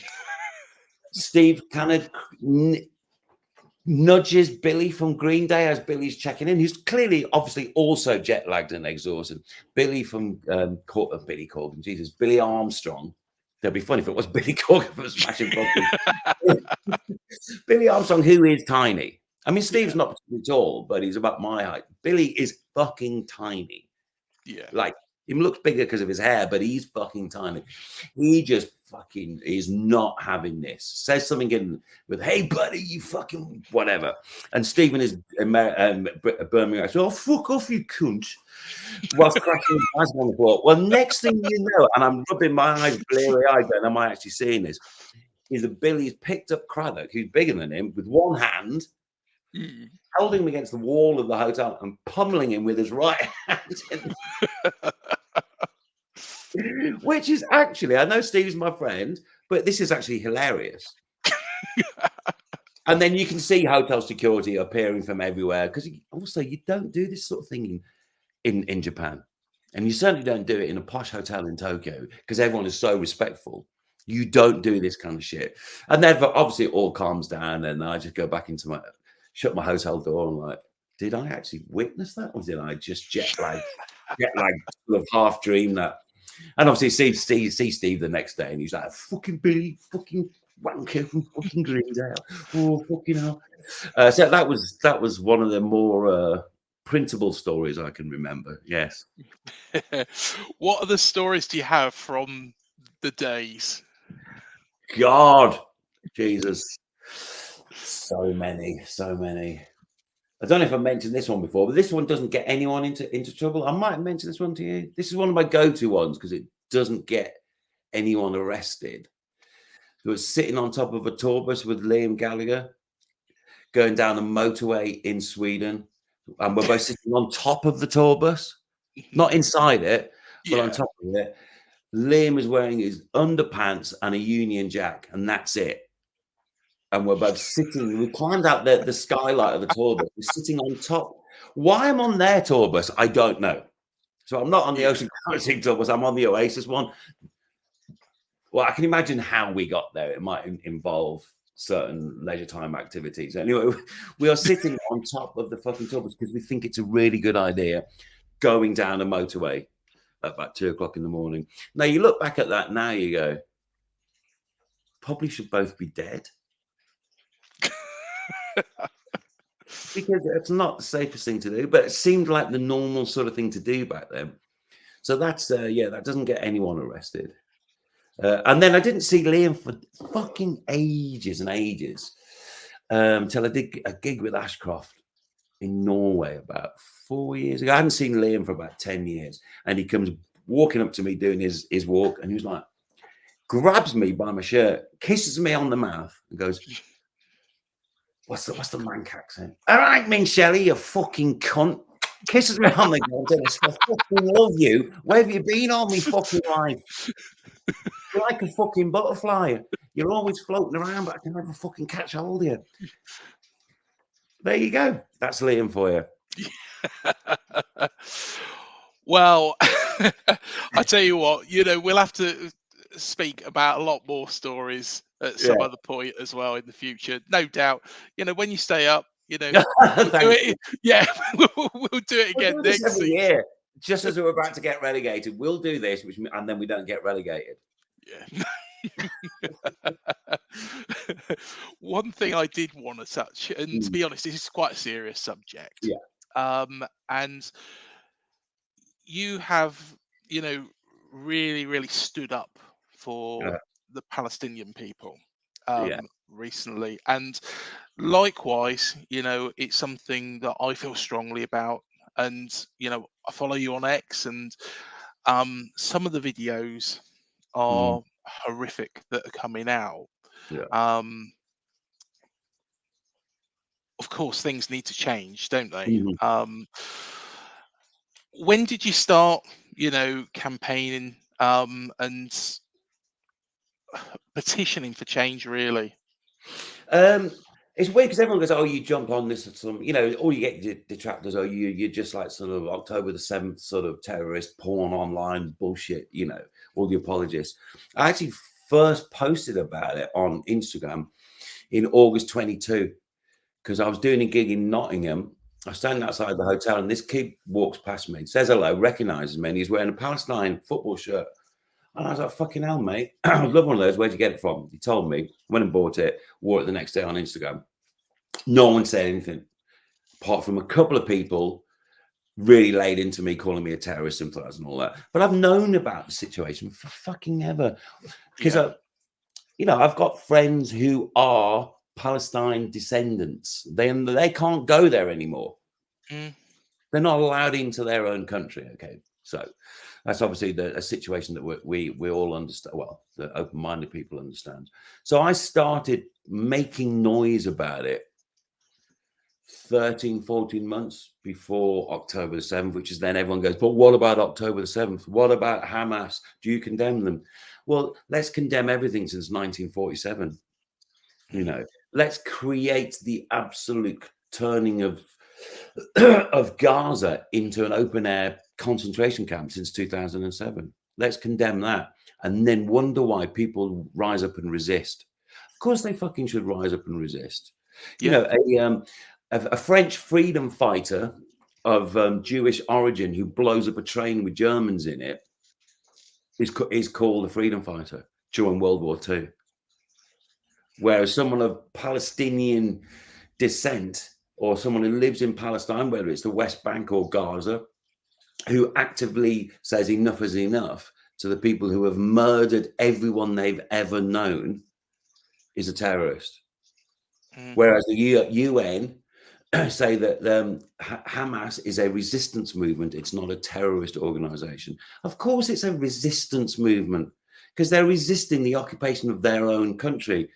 Steve kind of nudges Billy from Green Day as Billy's checking in, who's clearly, obviously, also jet lagged and exhausted. Billy from Billy Corgan, Jesus, Billy Armstrong. That'd be funny if it was Billy Corgan from Smashing Pumpkins. Billy Armstrong, who is tiny. I mean, Steve's not particularly tall, but he's about my height. Billy is fucking tiny. Yeah. Like, he looks bigger because of his hair, but he's fucking tiny. He just fucking is not having this. Says something in with, hey, buddy, you fucking whatever. And Stephen is Birmingham. So, oh, fuck off, you cunt. Whilst cracking his eyes on the floor. Well, next thing you know, and I'm rubbing my eyes, bleary eyed, going, am I actually seeing this? Is that Billy's picked up Craddock, who's bigger than him, with one hand, holding him against the wall of the hotel and pummeling him with his right hand. Which is actually, I know Steve's my friend, but this is actually hilarious. And then you can see hotel security appearing from everywhere, because also you don't do this sort of thing in Japan, and you certainly don't do it in a posh hotel in Tokyo because everyone is so respectful. You don't do this kind of shit. And then obviously it all calms down, and I just go back into shut my hotel door and like, did I actually witness that, or did I just jet lag sort of half dream that? And obviously see Steve the next day, and he's like, fucking Billy, fucking wanker from fucking Greendale. Oh, fucking hell. So that was one of the more printable stories I can remember. Yes. What other stories do you have from the days? God, Jesus. So many. I don't know if I mentioned this one before, but this one doesn't get anyone into trouble. I might mention this one to you. This is one of my go-to ones because it doesn't get anyone arrested. Who was sitting on top of a tour bus with Liam Gallagher going down a motorway in Sweden, and we're both sitting on top of the tour bus, not inside it, but on top of it. Liam is wearing his underpants and a Union Jack, and that's it. And we're both sitting. We climbed out the skylight of the tour bus. We're sitting on top. Why I'm on their tour bus, I don't know. So I'm not on the Ocean Crossing tour bus. I'm on the Oasis one. Well, I can imagine how we got there. It might involve certain leisure time activities. Anyway, we are sitting on top of the fucking tour bus because we think it's a really good idea going down a motorway at about 2 o'clock in the morning. Now, you look back at that now, you go, probably should both be dead. Because it's not the safest thing to do, but it seemed like the normal sort of thing to do back then. So that's, that doesn't get anyone arrested. And then I didn't see Liam for fucking ages and ages till I did a gig with Ashcroft in Norway about 4 years ago. I hadn't seen Liam for about 10 years. And he comes walking up to me doing his walk, and he was like, grabs me by my shirt, kisses me on the mouth, and goes, what's the Manc accent? All right, Minchella, you fucking cunt. Kisses me on the goddamn. I fucking love you. Where have you been all me fucking life? You're like a fucking butterfly. You're always floating around, but I can never fucking catch hold of you. There you go. That's Liam for you. Well, I tell you what, we'll have to speak about a lot more stories at some other point as well in the future. No doubt. When you stay up, we'll do it. Yeah, we'll do it again next every year. Just as we're about to get relegated, we'll do this, and then we don't get relegated. Yeah. One thing I did want to touch, and to be honest, this is quite a serious subject. Yeah. And you have, really, really stood up for the Palestinian people recently. And likewise, it's something that I feel strongly about. And, I follow you on X, and some of the videos are horrific that are coming out. Of course, things need to change, don't they? When did you start, campaigning and petitioning for change, really? It's weird because everyone goes, "Oh, you jump on this," all you get detractors. Oh, you're just like sort of October the 7th sort of terrorist porn online bullshit. All the apologists. I actually first posted about it on Instagram in August 22 because I was doing a gig in Nottingham. I stand outside the hotel, and this kid walks past me, says hello, recognizes me, and he's wearing a Palestine football shirt. And I was like, fucking hell, mate. I love one of those. Where'd you get it from? He told me, went and bought it, wore it the next day on Instagram. No one said anything, apart from a couple of people really laid into me, calling me a terrorist and all that. But I've known about the situation for fucking ever. Because, I've got friends who are Palestine descendants. They can't go there anymore. They're not allowed into their own country. Okay. So that's obviously a situation that we all understand. Well, the open-minded people understand. So I started making noise about it 13, 14 months before October the 7th, which is then everyone goes, but what about October the 7th? What about Hamas? Do you condemn them? Well, let's condemn everything since 1947. Let's create the absolute turning of Gaza into an open-air concentration camp since 2007. Let's condemn that and then wonder why people rise up and resist. Of course they fucking should rise up and resist. A French freedom fighter of Jewish origin who blows up a train with Germans in it is called a freedom fighter during World War II. Whereas someone of Palestinian descent or someone who lives in Palestine, whether it's the West Bank or Gaza, who actively says enough is enough to the people who have murdered everyone they've ever known, is a terrorist. Whereas the UN say that Hamas is a resistance movement. It's not a terrorist organization. Of course, it's a resistance movement because they're resisting the occupation of their own country.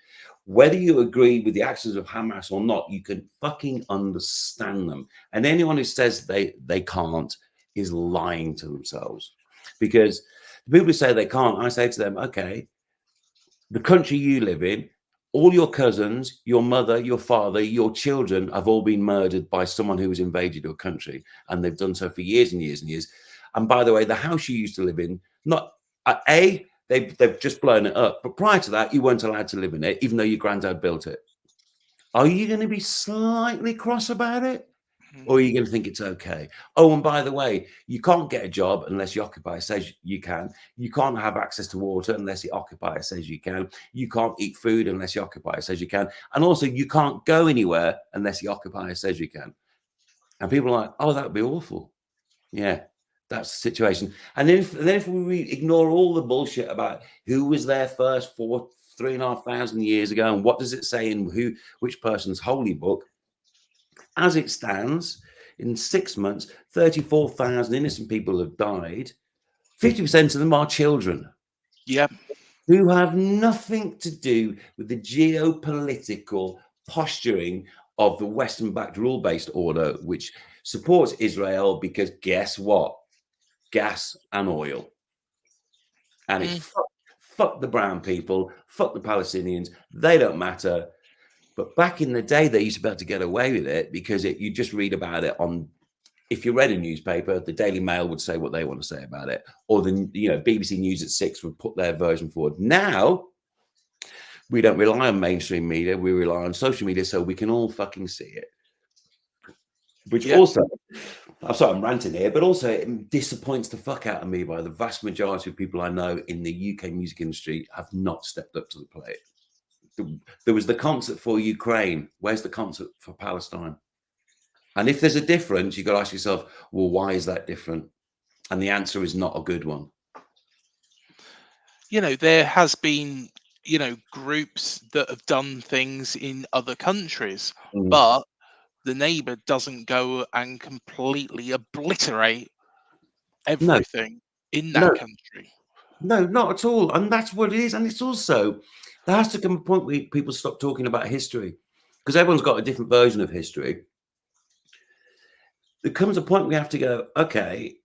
Whether you agree with the actions of Hamas or not, you can fucking understand them. And anyone who says they can't is lying to themselves. Because the people who say they can't, I say to them, okay, the country you live in, all your cousins, your mother, your father, your children have all been murdered by someone who has invaded your country. And they've done so for years and years and years. And by the way, the house you used to live in, they've just blown it up. But prior to that, you weren't allowed to live in it, even though your granddad built it. Are you going to be slightly cross about it? Or are you going to think it's okay? Oh, and by the way, you can't get a job unless your occupier says you can. You can't have access to water unless the occupier says you can. You can't eat food unless the occupier says you can. And also, you can't go anywhere unless the occupier says you can. And people are like, oh, that would be awful. Yeah, that's the situation. And then if we ignore all the bullshit about who was there first 3,500 years ago and what does it say in which person's holy book, as it stands, in 6 months, 34,000 innocent people have died. 50% of them are children. Yep. Who have nothing to do with the geopolitical posturing of the Western-backed rule-based order, which supports Israel because guess what? Gas and oil. And it's fuck the brown people, fuck the Palestinians. They don't matter. But back in the day, they used to be able to get away with it because you just read about it on, if you read a newspaper, the Daily Mail would say what they want to say about it. Or the BBC News at 6 would put their version forward. Now, we don't rely on mainstream media. We rely on social media so we can all fucking see it. Which also, I'm sorry, I'm ranting here, but also it disappoints the fuck out of me by the vast majority of people I know in the UK music industry have not stepped up to the plate. There was the concert for Ukraine. Where's the concert for Palestine? And if there's a difference, you've got to ask yourself, well, why is that different? And the answer is not a good one. There has been, groups that have done things in other countries, but the neighbor doesn't go and completely obliterate everything in that country. No, not at all. And that's what it is. And it's also, there has to come a point where people stop talking about history because everyone's got a different version of history. There comes a point we have to go, okay,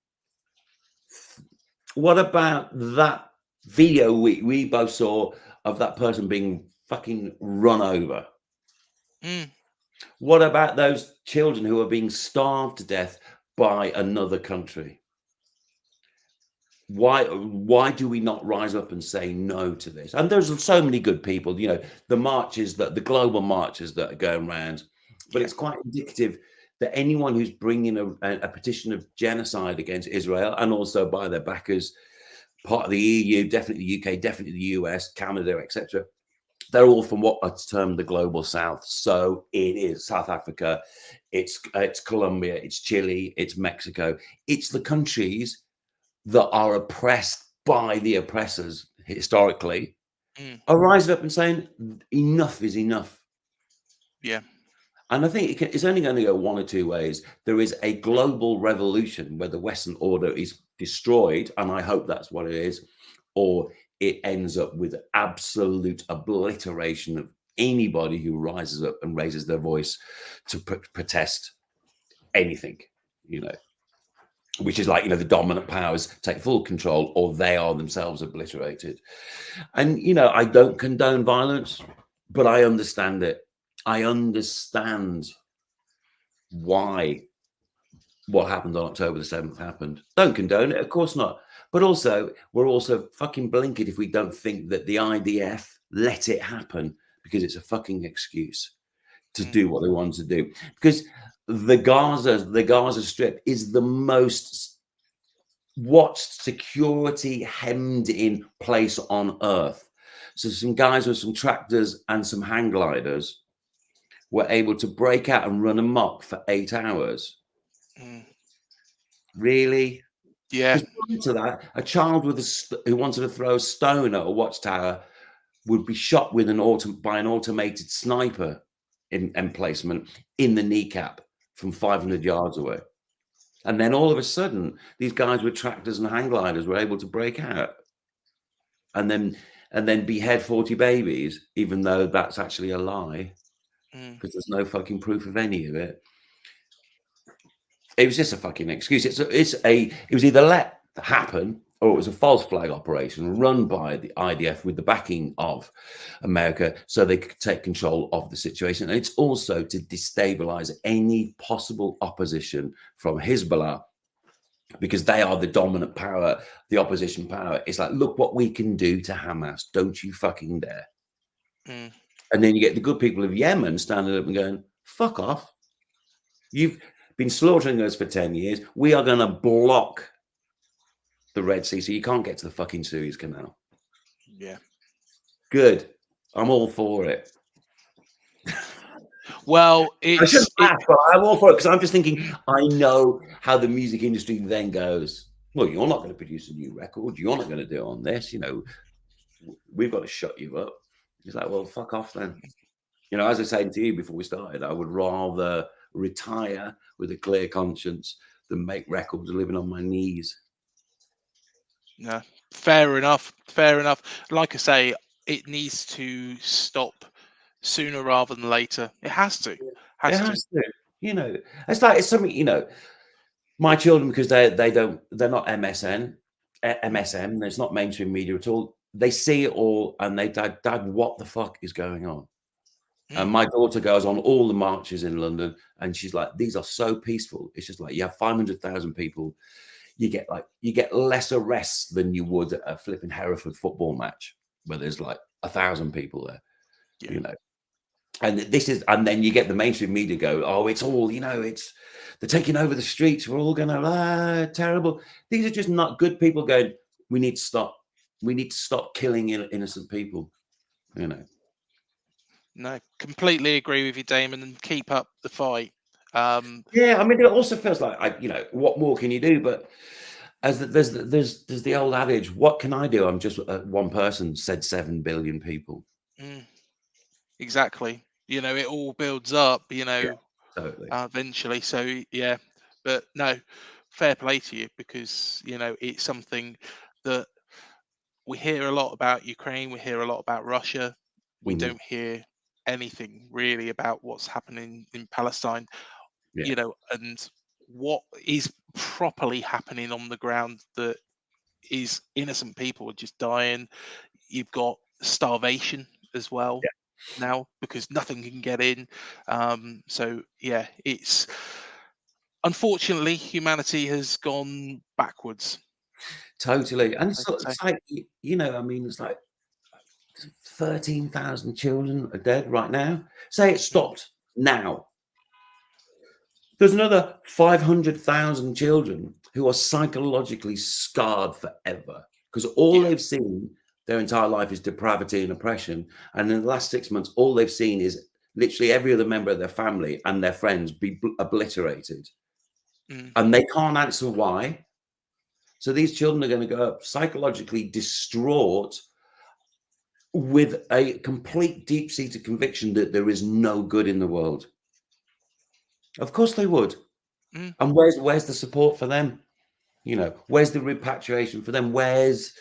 what about that video we both saw of that person being fucking run over? What about those children who are being starved to death by another country? Why do we not rise up and say no to this? And there's so many good people, the marches, the global marches that are going around, but it's quite indicative that anyone who's bringing a petition of genocide against Israel, and also by their backers, part of the EU, definitely the UK, definitely the US, Canada, etc., they're all from what are termed the global south. So it is South Africa, it's Colombia, it's Chile, it's Mexico. It's the countries that are oppressed by the oppressors historically are rising up and saying enough is enough. Yeah. And I think it's only going to go one or two ways. There is a global revolution where the Western order is destroyed, and I hope that's what it is, or it ends up with absolute obliteration of anybody who rises up and raises their voice to protest anything, which is like, the dominant powers take full control or they are themselves obliterated. And, I don't condone violence, but I understand it. I understand why what happened on October the 7th happened. Don't condone it, of course not. But also, we're also fucking blinkered if we don't think that the IDF let it happen because it's a fucking excuse to do what they want to do. Because the Gaza Strip is the most watched security hemmed in place on earth. So some guys with some tractors and some hang gliders were able to break out and run amok for 8 hours. Really? Yeah. Because to that, a child who wanted to throw a stone at a watchtower would be shot with by an automated sniper emplacement in the kneecap from 500 yards away. And then all of a sudden, these guys with tractors and hang gliders were able to break out and then behead 40 babies, even though that's actually a lie, because there's no fucking proof of any of it. It was just a fucking excuse. It was either let happen or it was a false flag operation run by the IDF with the backing of America so they could take control of the situation. And it's also to destabilize any possible opposition from Hezbollah, because they are the dominant power, the opposition power. It's like, look what we can do to Hamas. Don't you fucking dare. And then you get the good people of Yemen standing up and going, fuck off. You've been slaughtering us for 10 years. We are going to block the Red Sea so you can't get to the fucking Suez Canal. Yeah. Good. I'm all for it. Well, I shouldn't laugh, but I'm all for it because I'm just thinking, I know how the music industry then goes, well, you're not going to produce a new record. You're not going to do it on this. You know, we've got to shut you up. It's like, well, fuck off then. You know, as I said to you before we started, I would rather retire with a clear conscience than make records living on my knees. No, fair enough. Fair enough. Like I say, it needs to stop sooner rather than later. It has to. It has to. You know, it's something, you know, my children, because they're not MSM, there's not mainstream media at all. They see it all and they, Dad, what the fuck is going on? And my daughter goes on all the marches in London and she's like, these are so peaceful. It's just like, you have 500,000 people. You get less arrests than you would at a flipping Hereford football match where there's like 1,000 people there, you know. And then you get the mainstream media go, oh, it's all, you know, they're taking over the streets. We're all going to, terrible. These are just not good people going, we need to stop. We need to stop killing innocent people, you know. No, completely agree with you, Damon, and keep up the fight. Yeah, I mean, it also feels like, you know, what more can you do? But as there's the old adage, what can I do? I'm just one person, said 7 billion people. Exactly. You know, it all builds up, you know, yeah, totally. Eventually. So, yeah, but no, fair play to you, because, you know, it's something that we hear a lot about Ukraine. We hear a lot about Russia. We don't hear anything really about what's happening in Palestine, you know, and what is properly happening on the ground, that is innocent people are just dying. You've got starvation as well now because nothing can get in. So yeah, it's unfortunately humanity has gone backwards. Totally. And it's like, you know, I mean, it's like 13,000 children are dead right now. Say it stopped now. There's another 500,000 children who are psychologically scarred forever because all they've seen their entire life is depravity and oppression. And in the last 6 months, all they've seen is literally every other member of their family and their friends be obliterated. And they can't answer why. So these children are going to go up psychologically distraught with a complete deep-seated conviction that there is no good in the world. Of course they would. And where's the support for them? You know, where's the repatriation for them? Where's,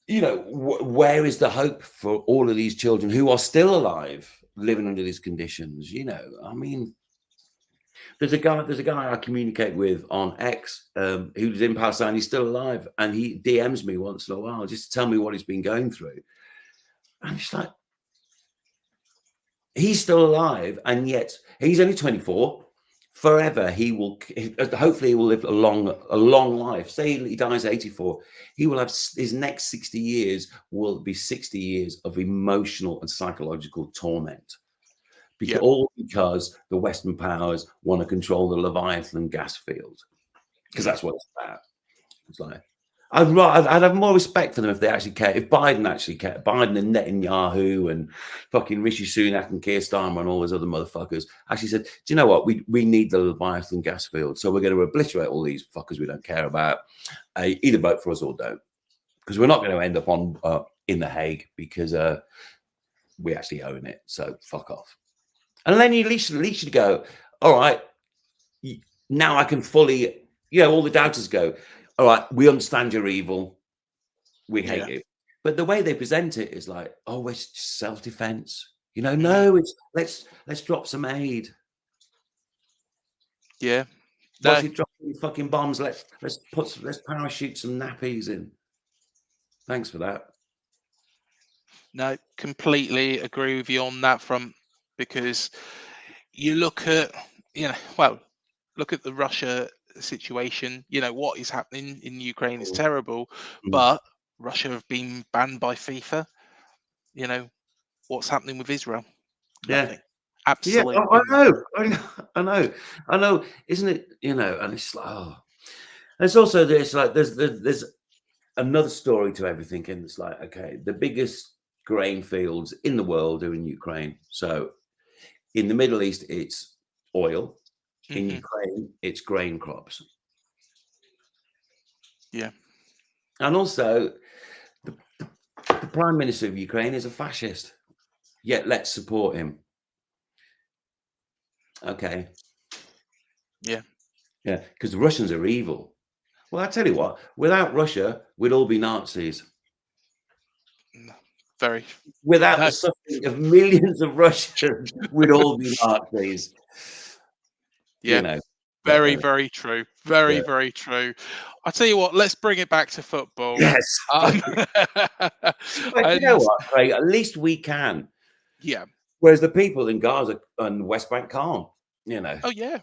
you know, where is the hope for all of these children who are still alive, living under these conditions? You know, I mean, there's a guy I communicate with on X who's in Palestine. He's still alive, and he DMs me once in a while just to tell me what he's been going through. I'm just like, he's still alive, and yet he's only 24. Forever, hopefully he will live a long life. Say he dies at 84, he will have his next 60 years will be 60 years of emotional and psychological torment. All because the Western powers want to control the Leviathan gas field, because that's what it's about. It's like, I'd have more respect for them if they actually cared. If Biden actually cared, Biden and Netanyahu and fucking Rishi Sunak and Keir Starmer and all those other motherfuckers actually said, do you know what? We need the Leviathan gas field, so we're going to obliterate all these fuckers we don't care about. Either vote for us or don't, because we're not going to end up on in the Hague because we actually own it. So fuck off. And then you at least go, all right, now I can fully, all the doubters go, all right, we understand your evil. We hate Yeah. you. But the way they present it is like, oh, it's just self-defense. Mhm. No, it's let's drop some aid. Yeah. Whilst No. you're dropping fucking bombs, let's parachute some nappies in. Thanks for that. No, completely agree with you on that front, because you look at, look at the Russia situation. What is happening in Ukraine is terrible, Mm. but Russia have been banned by FIFA. What's happening with Israel? Yeah. Nothing. Yeah, Absolutely nothing. I know, isn't it? And it's like, oh, there's also this, like, there's another story to everything, and it's like, okay, the biggest grain fields in the world are in Ukraine. So in the Middle East, it's oil. In Hmm. Ukraine, it's grain crops, Yeah. and also the Prime Minister of Ukraine is a fascist. Yet let's support him. Okay, Yeah. yeah, because the Russians are evil. Well, I tell you what, without Russia, we'd all be Nazis. No, very. Without the No. suffering of millions of Russians, we'd all be Nazis. You Yeah. know, but Very, very true. Very, yeah. very true. I tell you what, let's bring it back to football. Yes. Um, But you know and what, Craig? At least we can. yeah. Whereas the people in Gaza and the West Bank can't, you know. Oh yeah.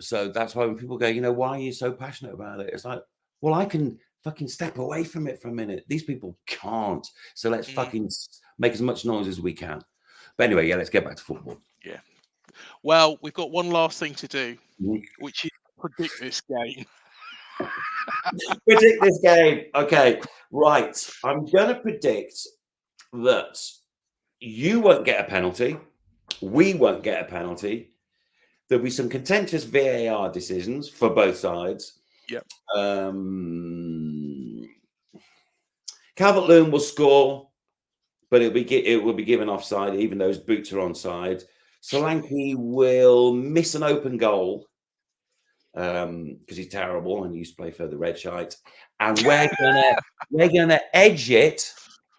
So that's why when people go, why are you so passionate about it? It's like, well, I can fucking step away from it for a minute. These people can't. So let's Mm, fucking make as much noise as we can. But anyway, yeah, let's get back to football. yeah. Well, we've got one last thing to do, Mhm. which is predict this game. Predict this game. Okay, right. I'm going to predict that you won't get a penalty. We won't get a penalty. There'll be some contentious VAR decisions for both sides. Yep. Calvert-Lewin will score, but it will be given offside, even though his boots are onside. Solanke will miss an open goal because he's terrible and used to play for the Red Shite. And we're gonna edge it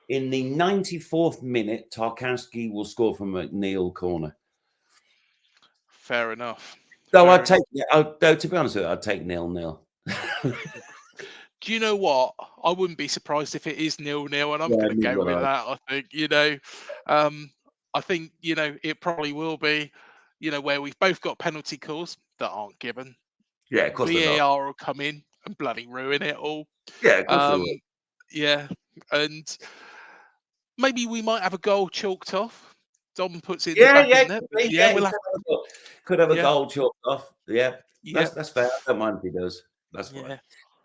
in the 94th minute. Tarkowski will score from a Neil corner. Fair enough. Though Fair I'd enough. take, though to be honest with you, I'd take 0-0. Do you know what? I wouldn't be surprised if it is 0-0, and I'm Yeah, going to neither go would with I. that. I think it probably will be, where we've both got penalty calls that aren't given. Yeah, of course they're not. VAR will come in and bloody ruin it all. Yeah, of course they Um, will. yeah, and maybe we might have a goal chalked off. Dom puts it in the Yeah, back yeah, of it the net, could but be. yeah, Yeah, we'll he have. could have a Yeah, goal chalked off. Yeah, yeah, that's fair. I don't mind if he does. That's fine. yeah.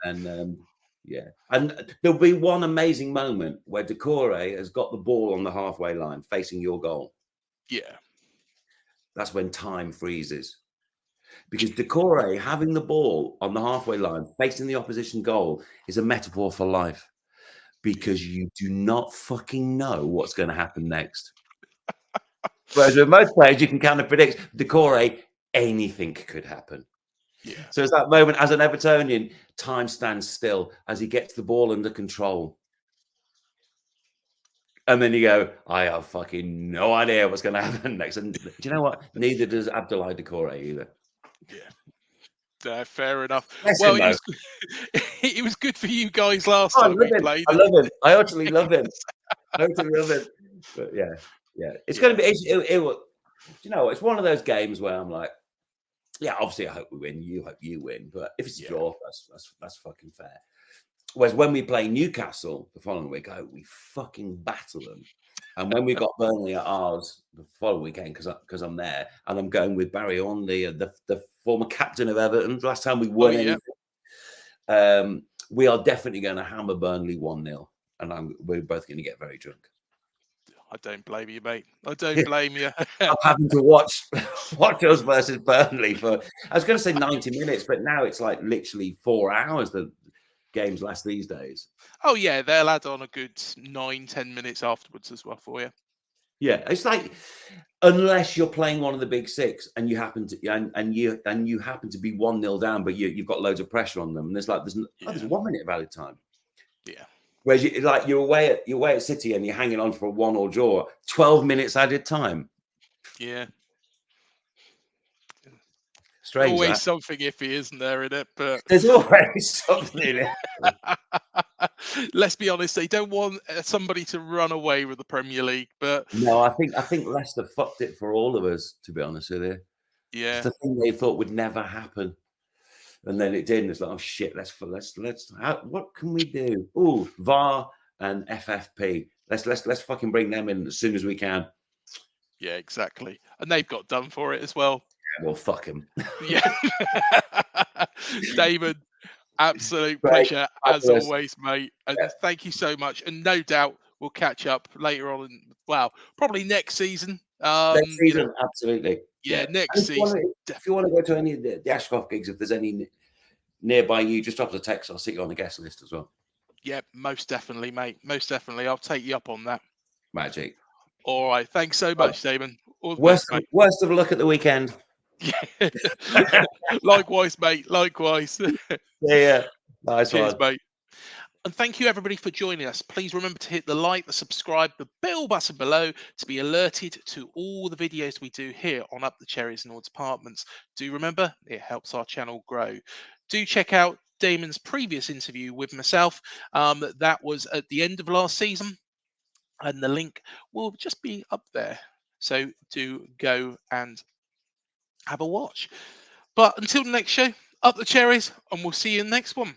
And yeah, and there'll be one amazing moment where Decore has got the ball on the halfway line facing your goal. Yeah. That's when time freezes. Because Decore having the ball on the halfway line facing the opposition goal is a metaphor for life. Because you do not fucking know what's going to happen next. Whereas with most players, you can kind of predict. Decore, anything could happen. Yeah. So it's that moment as an Evertonian, time stands still as he gets the ball under control. And then you go, I have fucking no idea what's going to happen next. And do you know what? Neither does Abdoulaye Decore either. Yeah. Fair enough. Bless Well, him, it though. was it was good for you guys last Oh, I time love we him. played. I love him. I actually love him. I actually love him. But yeah. It's going to be, it will, you know, it's one of those games where I'm like, yeah, obviously I hope we win. You hope you win. But if it's a draw, that's fucking fair. Whereas when we play Newcastle the following week, I hope we fucking battle them. And when we got Burnley at ours the following weekend, because I'm there, and I'm going with Barry Onley, the former captain of Everton. Last time we won anything, we are definitely going to hammer Burnley 1-0, and we're both going to get very drunk. I don't blame you, mate. I don't blame you. I'm having to watch us versus Burnley for, I was going to say 90 minutes, but now it's like literally 4 hours the games last these days. Oh yeah, they'll add on a good 9-10 minutes afterwards as well for you. Yeah, it's like unless you're playing one of the big six and you happen to and you happen to be 1-0 down, but you've got loads of pressure on them, and there's like there's 1 minute of added time. Yeah. Whereas you're away at City and you're hanging on for a 1-1 draw, 12 minutes added time. Yeah. Strange. Always That. something iffy, isn't there, in it? But There's always something in it. let's be honest, they don't want somebody to run away with the Premier League. But No, I think Leicester fucked it for all of us, to be honest with you. yeah, It's the thing they thought would never happen. And then it did, and it's like, oh shit, let's what can we do? Oh, VAR and FFP. Let's fucking bring them in as soon as we can. yeah, exactly. And they've got done for it as well. Yeah, well, fuck them. Yeah. David, absolute Great. pleasure as Fabulous. always, mate. And Yeah. thank you so much. And no doubt we'll catch up later on in, well, probably next season. Next season, You know, absolutely. yeah, next And season. if you want to go to any of the Ashcroft gigs, if there's any nearby you, just drop us a text. I'll sit you on the guest list as well. Yeah, most definitely, mate. Most definitely. I'll take you up on that. Magic. All right. Thanks so much, Damon. All the Worst, best, mate. worst of luck at the weekend. Yeah. Likewise, mate. Likewise. Yeah. Nice Cheers, one. mate. And thank you, everybody, for joining us. Please remember to hit the like, the subscribe, the bell button below to be alerted to all the videos we do here on Up the Cherries and All Departments. Do remember, it helps our channel grow. Do check out Damon's previous interview with myself. That was at the end of last season, and the link will just be up there. So do go and have a watch. But until the next show, up the cherries, and we'll see you in the next one.